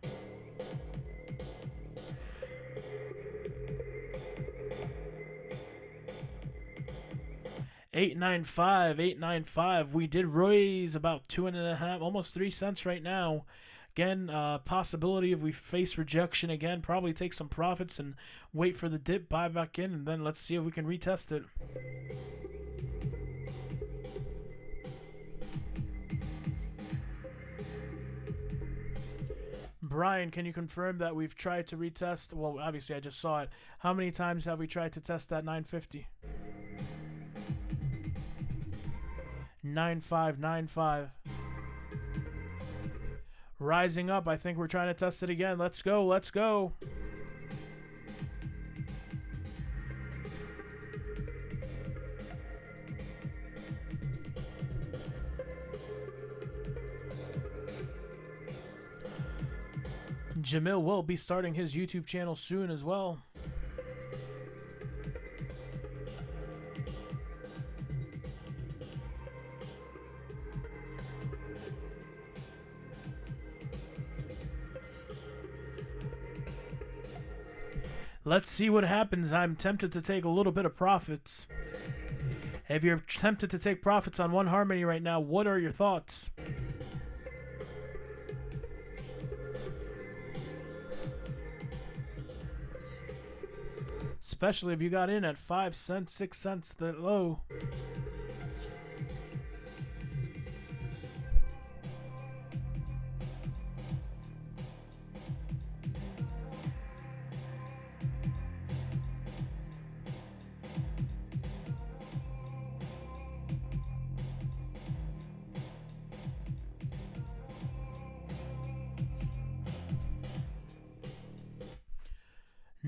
$8.95. We did raise about 2.5, almost 3 cents right now. Again, possibility if we face rejection again, probably take some profits and wait for the dip, buy back in, and then let's see if we can retest it. Brian, can you confirm that we've tried to retest? Well, obviously I just saw it. How many times have we tried to test that 950? 9595. Rising up. I think we're trying to test it again. Let's go. Let's go. Jamil will be starting his YouTube channel soon as well. Let's see what happens. I'm tempted to take a little bit of profits. If you're tempted to take profits on One Harmony right now, what are your thoughts? Especially if you got in at 5 cents, 6 cents that low.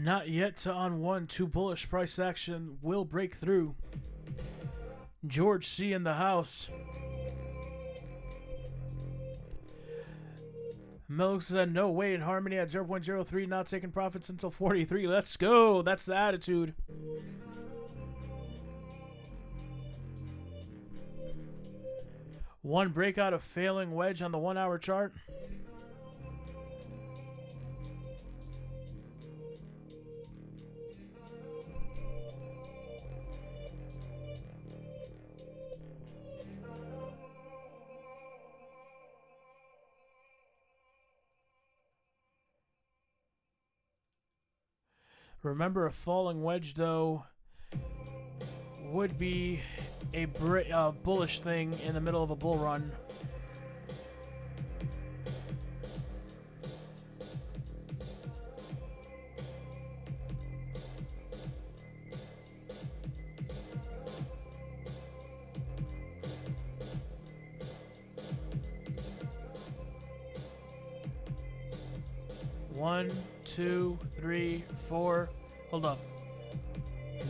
Not yet to on one. Too bullish. Price action will break through. George C. in the house. Milk said no way in Harmony at 0.03. Not taking profits until 43. Let's go. That's the attitude. One breakout of failing wedge on the 1 hour chart. Remember, a falling wedge, though, would be a bullish thing in the middle of a bull run. One, two, three, four. Hold up.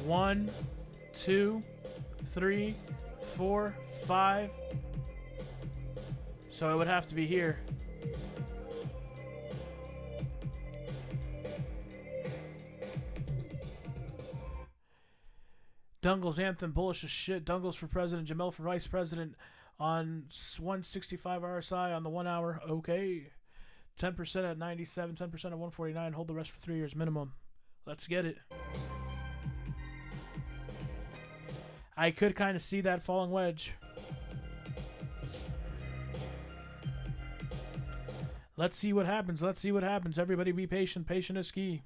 1, 2, 3, 4, 5. So it would have to be here. Dungle's anthem, bullish as shit. Dungle's for president, Jamel for vice president on 165 RSI on the 1 hour. Okay. 10% at 97, 10% at 149. Hold the rest for 3 years minimum. Let's get it. I could kind of see that falling wedge. Let's see what happens. Let's see what happens. Everybody be patient. Patient is key.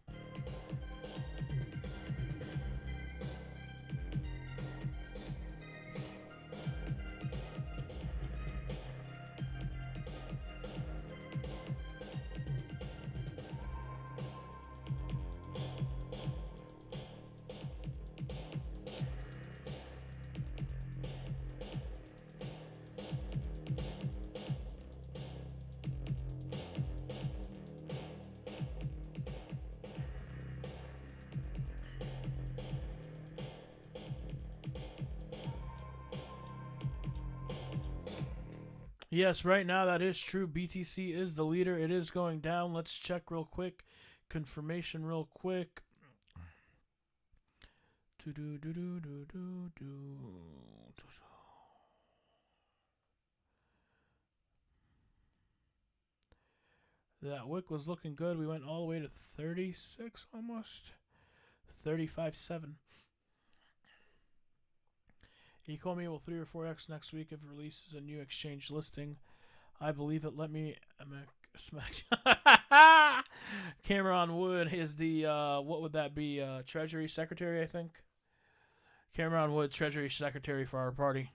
Yes, right now that is true. BTC is the leader. It is going down. Let's check real quick. Confirmation real quick. That wick was looking good. We went all the way to 36 almost. 35.7. Ecomi will 3 or 4x next week if it releases a new exchange listing. I believe it. Let me smack. Cameron Wood is the what would that be? Treasury Secretary, I think. Cameron Wood, Treasury Secretary for our party.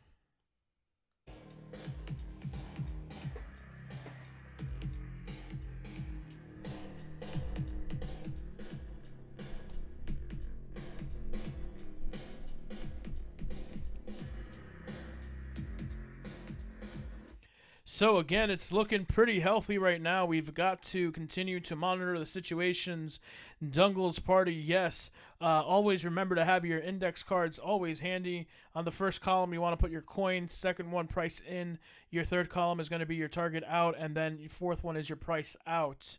So again, it's looking pretty healthy right now. We've got to continue to monitor the situations. Dungle's party, yes. Always remember to have your index cards always handy. On the first column, you want to put your coin. Second one, price in. Your third column is going to be your target out. And then your fourth one is your price out.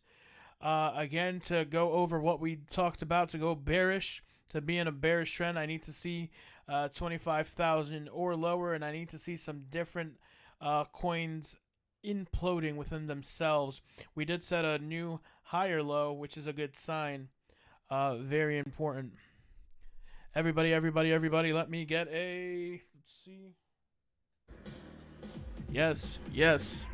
Again, to go over what we talked about, to go bearish, to be in a bearish trend, I need to see 25,000 or lower. And I need to see some different coins imploding within themselves. We did set a new higher low, which is a good sign. Very important. Everybody, let me get a... Let's see. Yes. Yes.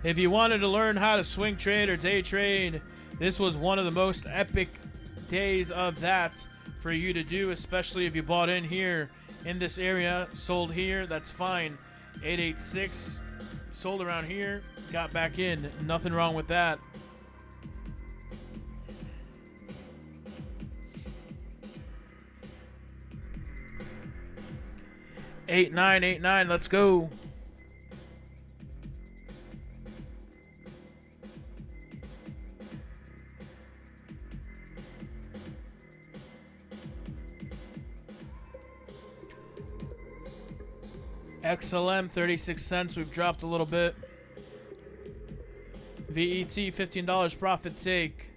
If you wanted to learn how to swing trade or day trade, this was one of the most epic days of that for you to do, especially if you bought in here in this area, sold here, that's fine. 886, sold around here, got back in. Nothing wrong with that. $8.989, let's go. XLM 36 cents. We've dropped a little bit. VET $15 profit take.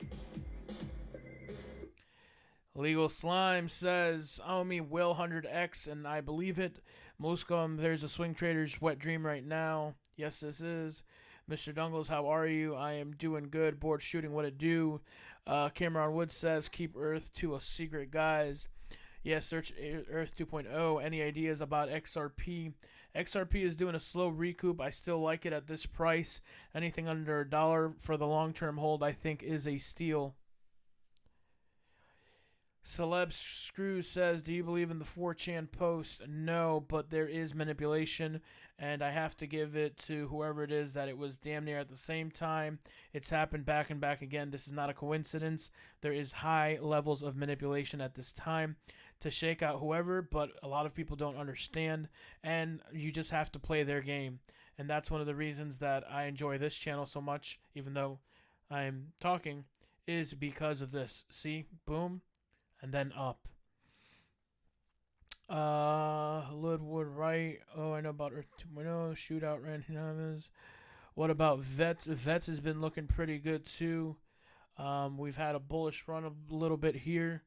Legal Slime says, "Oh me Will 100x," and I believe it. Moscom, there's a swing trader's wet dream right now. Yes, this is. Mr. Dungles, how are you? I am doing good. Board shooting, what it do? Cameron Wood says, "Keep Earth to a secret, guys." Yes, search Earth 2.0. Any ideas about XRP? XRP is doing a slow recoup. I still like it at this price. Anything under $1 for the long-term hold, I think, is a steal. Celeb Screw says, "Do you believe in the 4chan post?" No, but there is manipulation, and I have to give it to whoever it is that it was damn near at the same time. It's happened back and back again. This is not a coincidence. There is high levels of manipulation at this time to shake out whoever, but a lot of people don't understand, and you just have to play their game. And that's one of the reasons that I enjoy this channel so much, even though I'm talking, is because of this. See? Boom. And then up. Ludwood right. Oh, I know about Earth 2.0. Shootout ran. What about Vets? Vets has been looking pretty good too. We've had a bullish run a little bit here.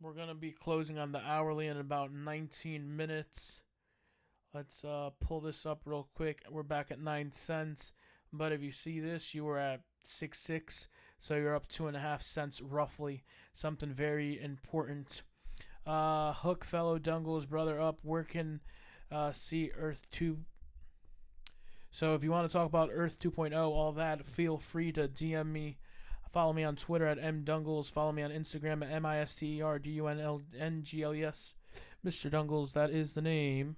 We're going to be closing on the hourly in about 19 minutes. Let's pull this up real quick. We're back at 9 cents. But if you see this, you were at 6.6. So you're up 2.5 cents roughly. Something very important. Hook fellow Dungles, brother up. Where can see Earth 2? So if you want to talk about Earth 2.0, all that, feel free to DM me. Follow me on Twitter at mdungles. Follow me on Instagram at misterdunngles. Mr. Dungles, that is the name.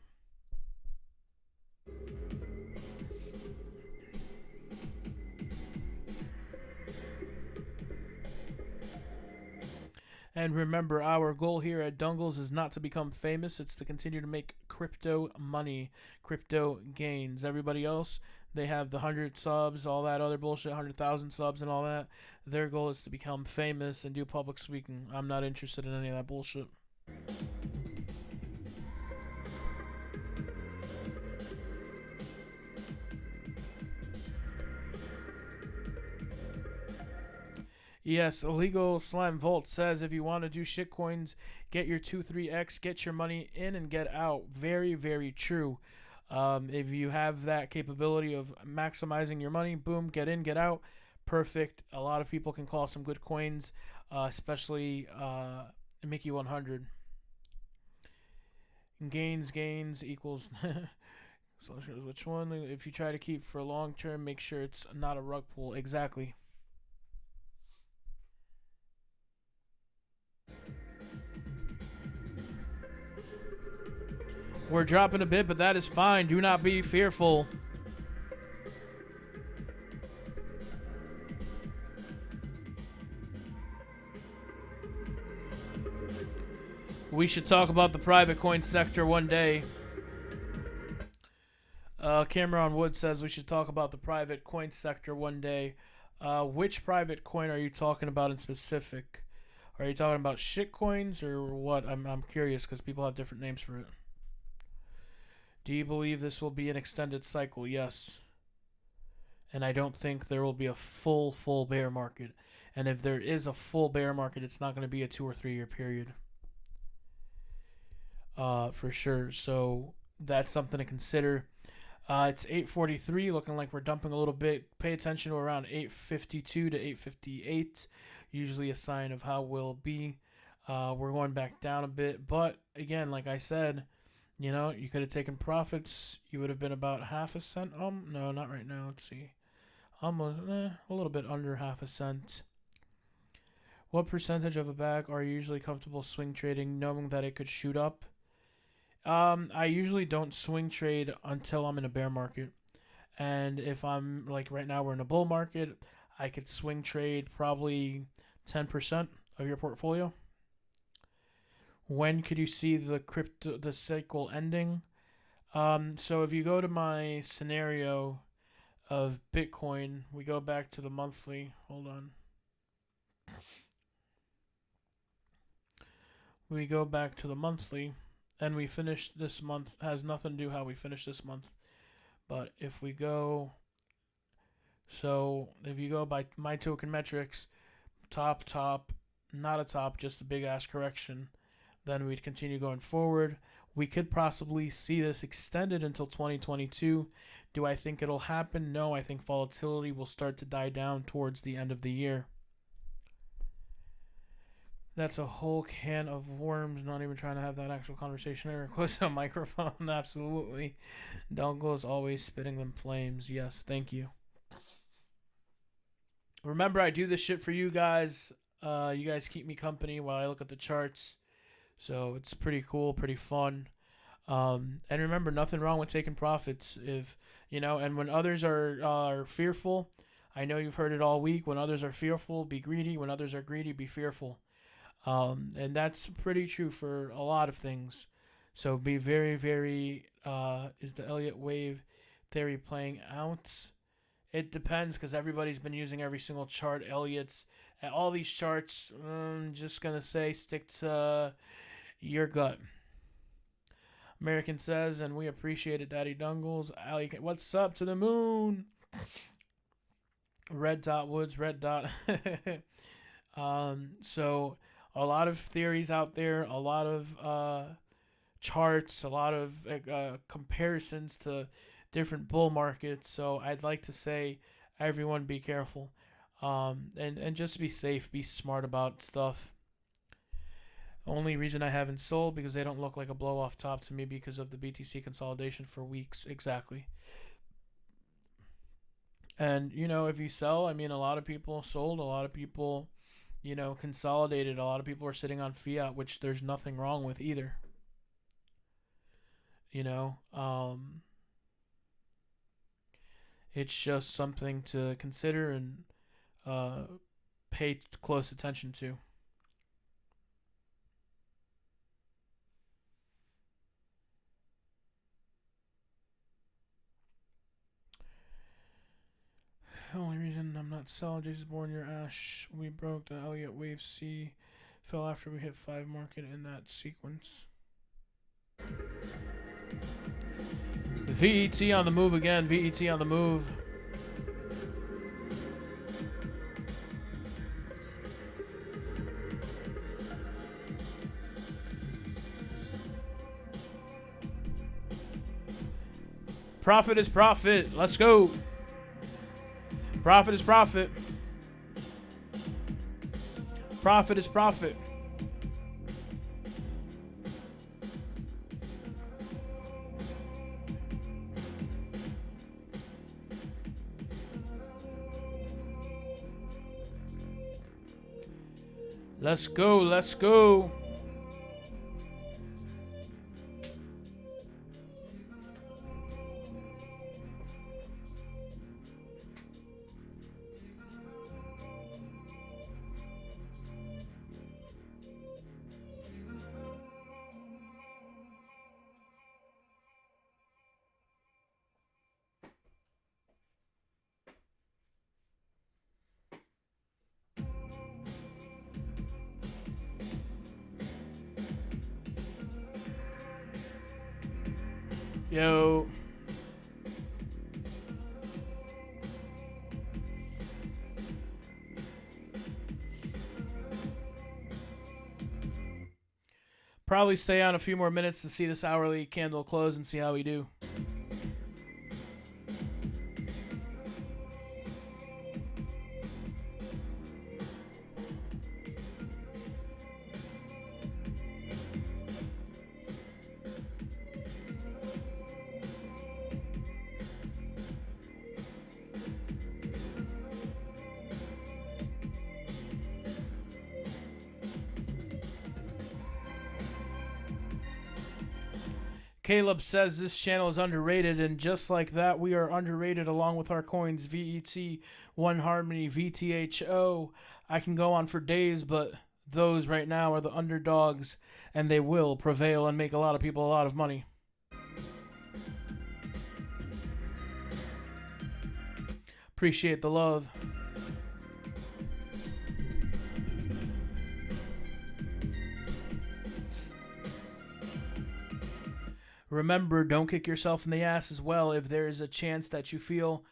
And remember, our goal here at Dungles is not to become famous. It's to continue to make crypto money, crypto gains. Everybody else, they have the 100 subs, all that other bullshit, 100,000 subs and all that. Their goal is to become famous and do public speaking. I'm not interested in any of that bullshit. Yes, Illegal Slime Vault says, if you want to do shitcoins, get your 2-3x, get your money in and get out. Very, very true. If you have that capability of maximizing your money, boom, get in, get out. Perfect. A lot of people can call some good coins, especially Mickey 100. Gains equals... So which one? If you try to keep for long term, make sure it's not a rug pull. Exactly. We're dropping a bit, but that is fine. Do not be fearful. We should talk about the private coin sector one day. Cameron Wood says we should talk about the private coin sector one day. Which private coin are you talking about in specific? Are you talking about shit coins or what? I'm curious because people have different names for it. Do you believe this will be an extended cycle? Yes. And I don't think there will be a full bear market. And if there is a full bear market, it's not going to be a 2 or 3 year period. For sure. So that's something to consider. It's 8:43, looking like we're dumping a little bit. Pay attention to around 8:52 to 8:58. Usually a sign of how we'll be. We're going back down a bit. But again, like I said, you know, you could have taken profits. You would have been about half a cent. No, not right now. Let's see. Almost, a little bit under half a cent. What percentage of a bag are you usually comfortable swing trading, knowing that it could shoot up? I usually don't swing trade until I'm in a bear market. And if I'm, like right now we're in a bull market, I could swing trade probably 10% of your portfolio. When could you see the cycle ending? So if you go to my scenario of Bitcoin, we go back to the monthly. Hold on. We go back to the monthly, and we finished this month has nothing to do how we finish this month. But if we go, so if you go by my token metrics, top, not a top, just a big ass correction, then we'd continue going forward. We could possibly see this extended until 2022. Do I think it'll happen? No, I think volatility will start to die down towards the end of the year. That's a whole can of worms. Not even trying to have that actual conversation. Very close to a microphone. Absolutely. Dungle is always spitting them flames. Yes, thank you. Remember, I do this shit for you guys. You guys keep me company while I look at the charts. So it's pretty cool, pretty fun. And remember, nothing wrong with taking profits. If you know, and when others are fearful, I know you've heard it all week. When others are fearful, be greedy. When others are greedy, be fearful. And that's pretty true for a lot of things. So be very, very, is the Elliott wave theory playing out? It depends, because everybody's been using every single chart. Elliott's, all these charts, I'm just going to say stick to your gut. American says, and we appreciate it, Daddy Dungles. Ali, what's up to the moon? Red dot Woods, red dot. So a lot of theories out there, a lot of charts, a lot of comparisons to different bull markets. So I'd like to say, everyone be careful, and just be safe, be smart about stuff. Only reason I haven't sold, because they don't look like a blow off top to me because of the BTC consolidation for weeks. Exactly. And you know, if you sell, I mean, a lot of people sold, a lot of people, you know, consolidated, a lot of people are sitting on fiat, which there's nothing wrong with either. You know, it's just something to consider and pay close attention to. The only reason I'm not selling Jason's Born Your Ash. We broke the Elliott Wave C. Fell after we hit 5 market in that sequence. VET on the move again. VET on the move. Profit is profit. Let's go. Profit is profit. Profit is profit. Let's go. Let's go. Yo. Probably stay on a few more minutes to see this hourly candle close and see how we do. Caleb says this channel is underrated, and just like that, we are underrated along with our coins VET, One Harmony, VTHO. I can go on for days, but those right now are the underdogs, and they will prevail and make a lot of people a lot of money. Appreciate the love. Remember, don't kick yourself in the ass as well if there is a chance that you feel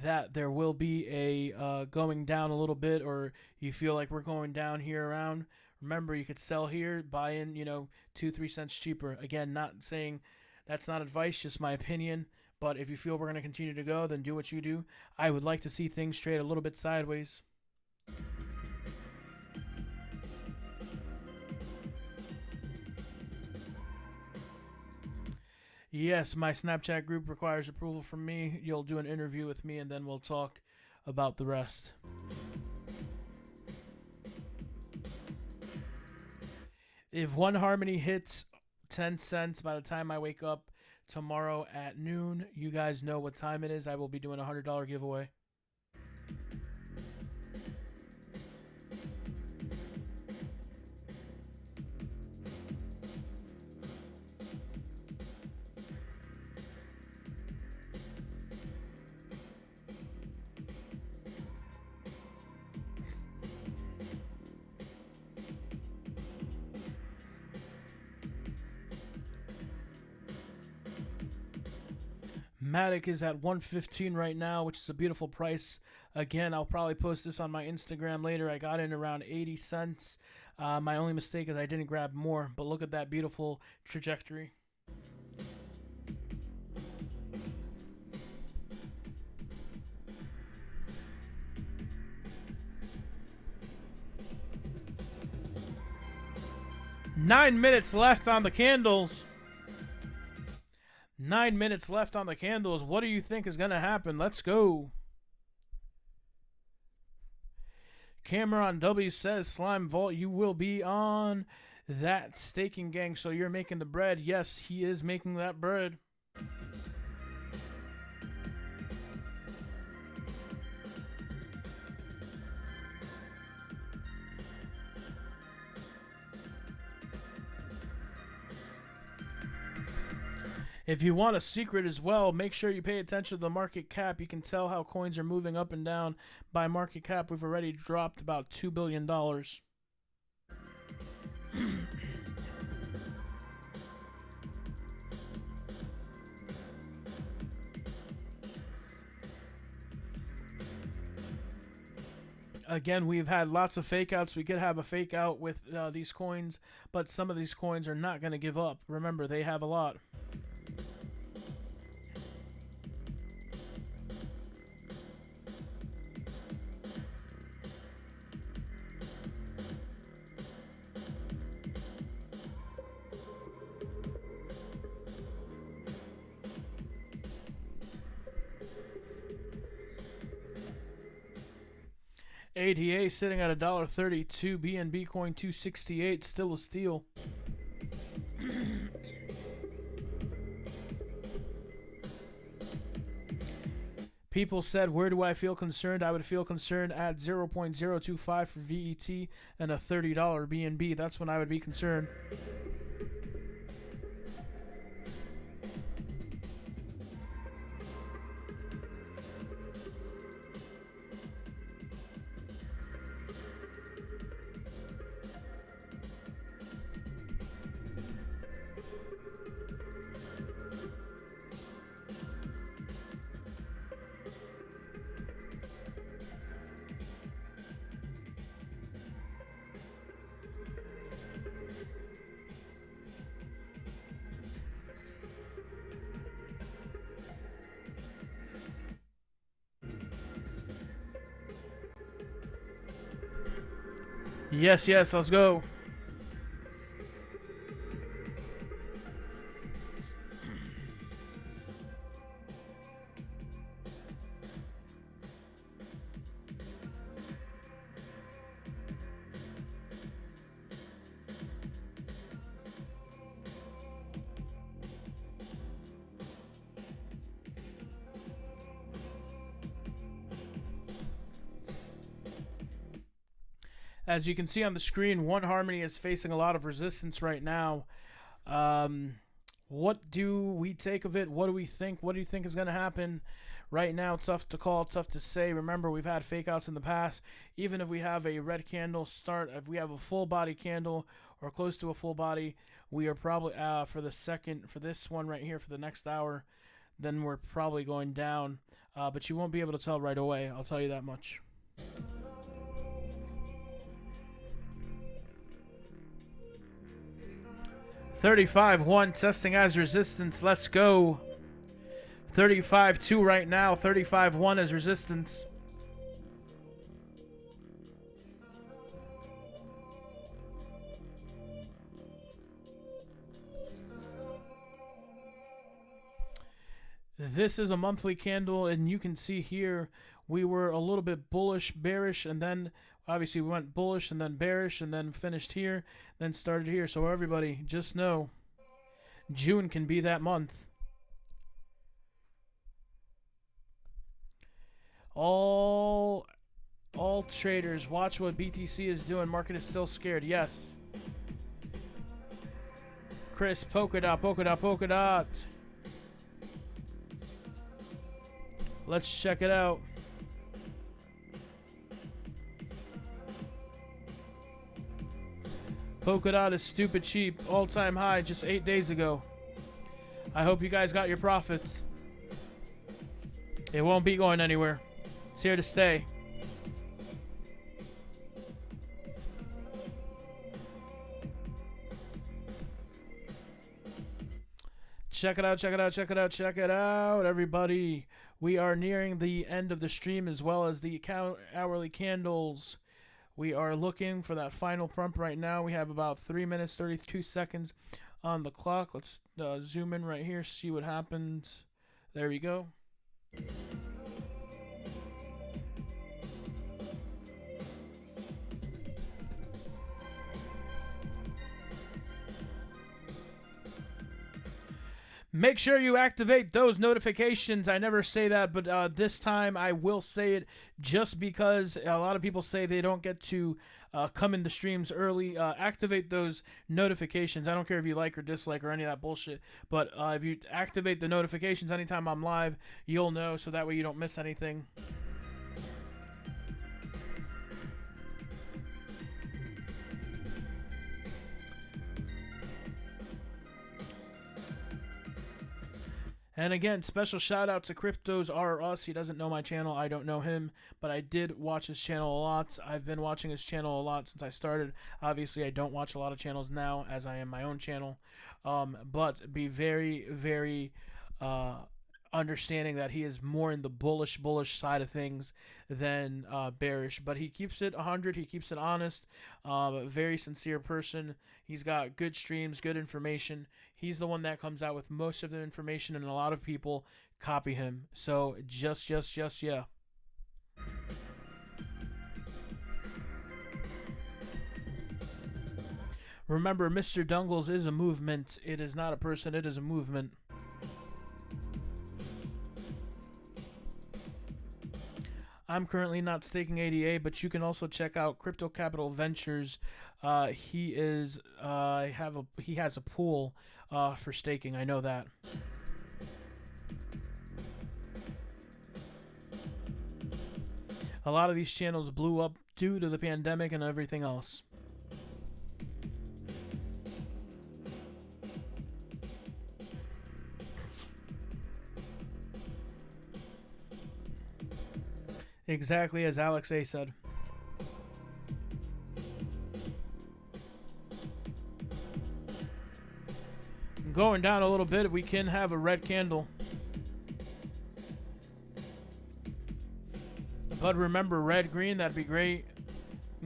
that there will be a going down a little bit, or you feel like we're going down here around. Remember, you could sell here, buy in, 2-3 cents cheaper. Again, not saying that's not advice, just my opinion. But if you feel we're going to continue to go, then do what you do. I would like to see things trade a little bit sideways. Yes, my Snapchat group requires approval from me. You'll do an interview with me, and then we'll talk about the rest. If One Harmony hits 10 cents by the time I wake up tomorrow at noon, you guys know what time it is. I will be doing a $100 giveaway. Matic is at 115 right now, which is a beautiful price. Again, I'll probably post this on my Instagram later. I got in around 80 cents. My only mistake is I didn't grab more, but look at that beautiful trajectory. Nine minutes left on the candles. 9 minutes left on the candles. What do you think is going to happen? Let's go. Cameron W says, Slime Vault, you will be on that staking gang. So you're making the bread. Yes, he is making that bread. If you want a secret as well, make sure you pay attention to the market cap. You can tell how coins are moving up and down by market cap. We've already dropped about $2 billion. Again, we've had lots of fake outs. We could have a fake out with these coins, but some of these coins are not going to give up. Remember, they have a lot. ADA sitting at $1.32. BNB coin 268, still a steal. People said, where do I feel concerned? I would feel concerned at 0.025 for VET and a $30 BNB. That's when I would be concerned. Yes, yes, let's go. As you can see on the screen, One Harmony is facing a lot of resistance right now. What do we take of it? What do we think? What do you think is going to happen? Right now, tough to call, tough to say. Remember, we've had fake outs in the past. Even if we have a red candle start, if we have a full body candle or close to a full body, we are probably for this one right here for the next hour, then we're probably going down. But you won't be able to tell right away. I'll tell you that much. $35.1 testing as resistance. Let's go. 35.2 right now. 35.1 as resistance. This is a monthly candle, and you can see here we were a little bit bullish, bearish, and then obviously we went bullish and then bearish and then finished here, then started here. So everybody, just know June can be that month. All traders, watch what BTC is doing. Market is still scared. Yes. Chris, polka dot, polka dot, polka dot. Let's check it out. Polka dot is stupid cheap. All-time high just 8 days ago. I hope you guys got your profits. It won't be going anywhere. It's here to stay. Check it out, check it out, check it out, check it out, everybody. We are nearing the end of the stream as well as the hourly candles. We are looking for that final pump right now. We have about 3 minutes, 32 seconds on the clock. Let's zoom in right here, see what happens. There we go. Make sure you activate those notifications. I never say that, but this time I will say it just because a lot of people say they don't get to come in the streams early. Activate those notifications. I don't care if you like or dislike or any of that bullshit, but if you activate the notifications anytime I'm live, you'll know, so that way you don't miss anything. And again, special shout out to Cryptos R Us. He doesn't know my channel. I don't know him, but I did watch his channel a lot. I've been watching his channel a lot since I started. Obviously, I don't watch a lot of channels now as I am my own channel. But be very, very understanding that he is more in the bullish side of things than bearish. But he keeps it 100. He keeps it honest. Very sincere person. He's got good streams, good information. He's the one that comes out with most of the information, and a lot of people copy him. So just yeah. Remember, Mr. Dungles is a movement. It is not a person. It is a movement. I'm currently not staking ADA, but you can also check out Crypto Capital Ventures. He has a pool for staking. I know that. A lot of these channels blew up due to the pandemic and everything else. Exactly as Alex A said. Going down a little bit, we can have a red candle. But remember, red, green, that'd be great.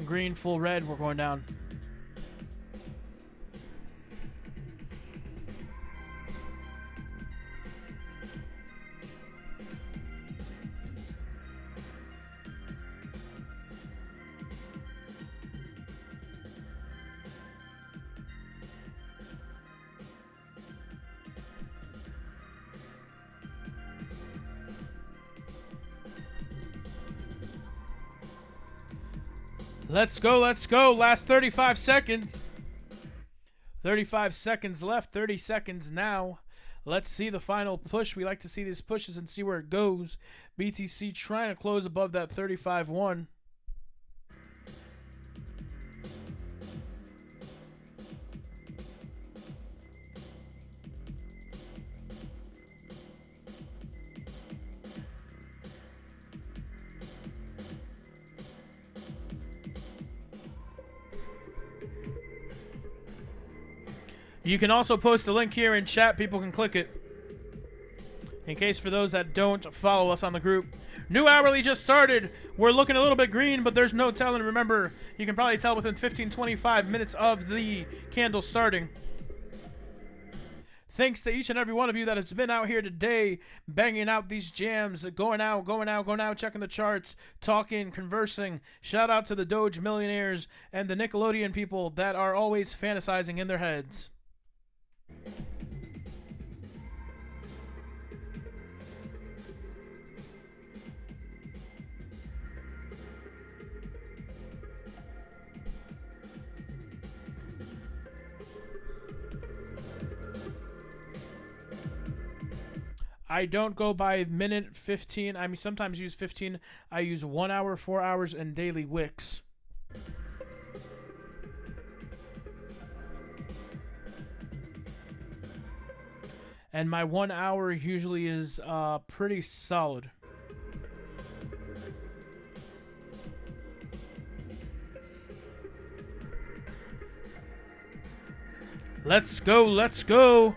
Green, full red, we're going down. Let's go, let's go. Last 35 seconds. 35 seconds left, 30 seconds now. Let's see the final push. We like to see these pushes and see where it goes. BTC trying to close above that 35.1. You can also post the link here in chat. People can click it. In case for those that don't follow us on the group. New hourly just started. We're looking a little bit green, but there's no telling. Remember, you can probably tell within 15-25 minutes of the candle starting. Thanks to each and every one of you that has been out here today, banging out these jams, going out, checking the charts, talking, conversing. Shout out to the Doge millionaires and the Nickelodeon people that are always fantasizing in their heads. I don't go by minute, 15. I mean, sometimes use 15. I use 1 hour, 4 hours, and daily wicks. And my 1 hour usually is pretty solid. Let's go, let's go.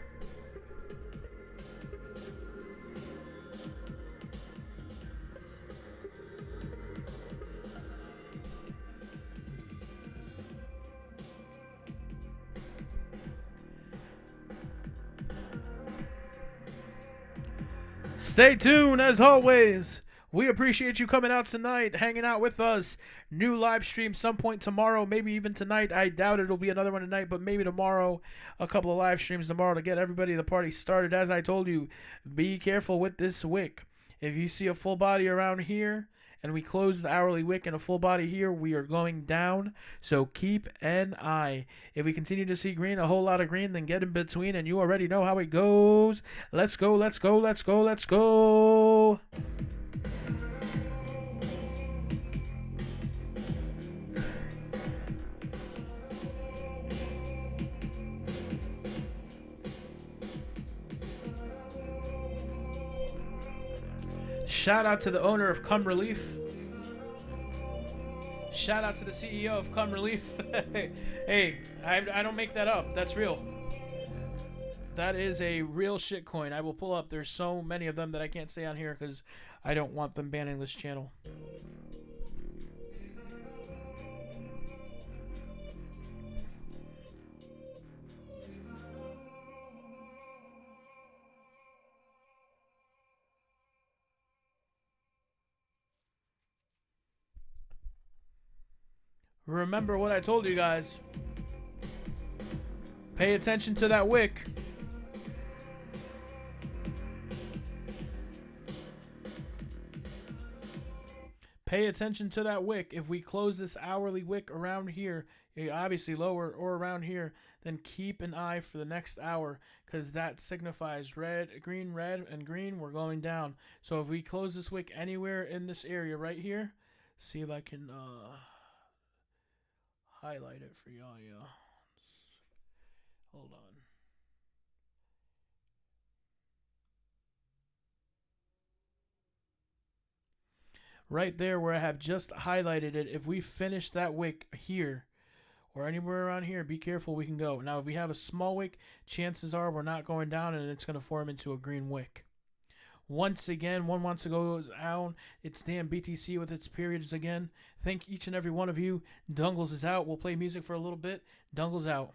Stay tuned, as always. We appreciate you coming out tonight, hanging out with us. New live stream some point tomorrow, maybe even tonight. I doubt it'll be another one tonight, but maybe tomorrow. A couple of live streams tomorrow to get everybody the party started. As I told you, be careful with this wick. If you see a full body around here, and we close the hourly wick in a full body here, we are going down. So keep an eye. If we continue to see green, a whole lot of green, then get in between, and you already know how it goes. Let's go, let's go, let's go, let's go. Shout out to the owner of Come Relief. Shout out to the CEO of Come Relief. Hey, I don't make that up. That's real. That is a real shit coin. I will pull up. There's so many of them that I can't say on here because I don't want them banning this channel. Remember what I told you guys. Pay attention to that wick. Pay attention to that wick. If we close this hourly wick around here, obviously lower or around here, then keep an eye for the next hour because that signifies red, and green. We're going down. So if we close this wick anywhere in this area right here, see if I can highlight it for y'all. Hold on. Right there where I have just highlighted it, if we finish that wick here or anywhere around here, be careful, we can go. Now, if we have a small wick, chances are we're not going down and it's going to form into a green wick. Once again, one wants to go down. It's damn BTC with its periods again. Thank each and every one of you. Dungles is out. We'll play music for a little bit. Dungles out.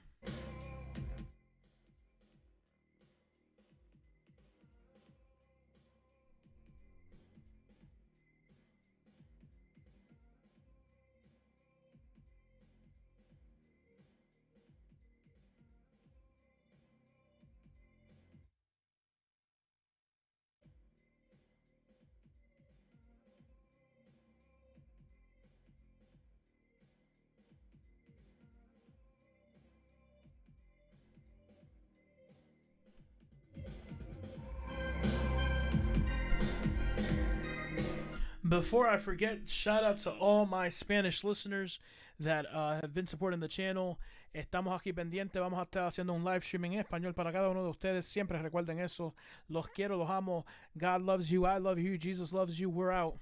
Before I forget, shout out to all my Spanish listeners that have been supporting the channel. Estamos aquí pendientes. Vamos a estar haciendo un live stream en español para cada uno de ustedes. Siempre recuerden eso. Los quiero, los amo. God loves you. I love you. Jesus loves you. We're out.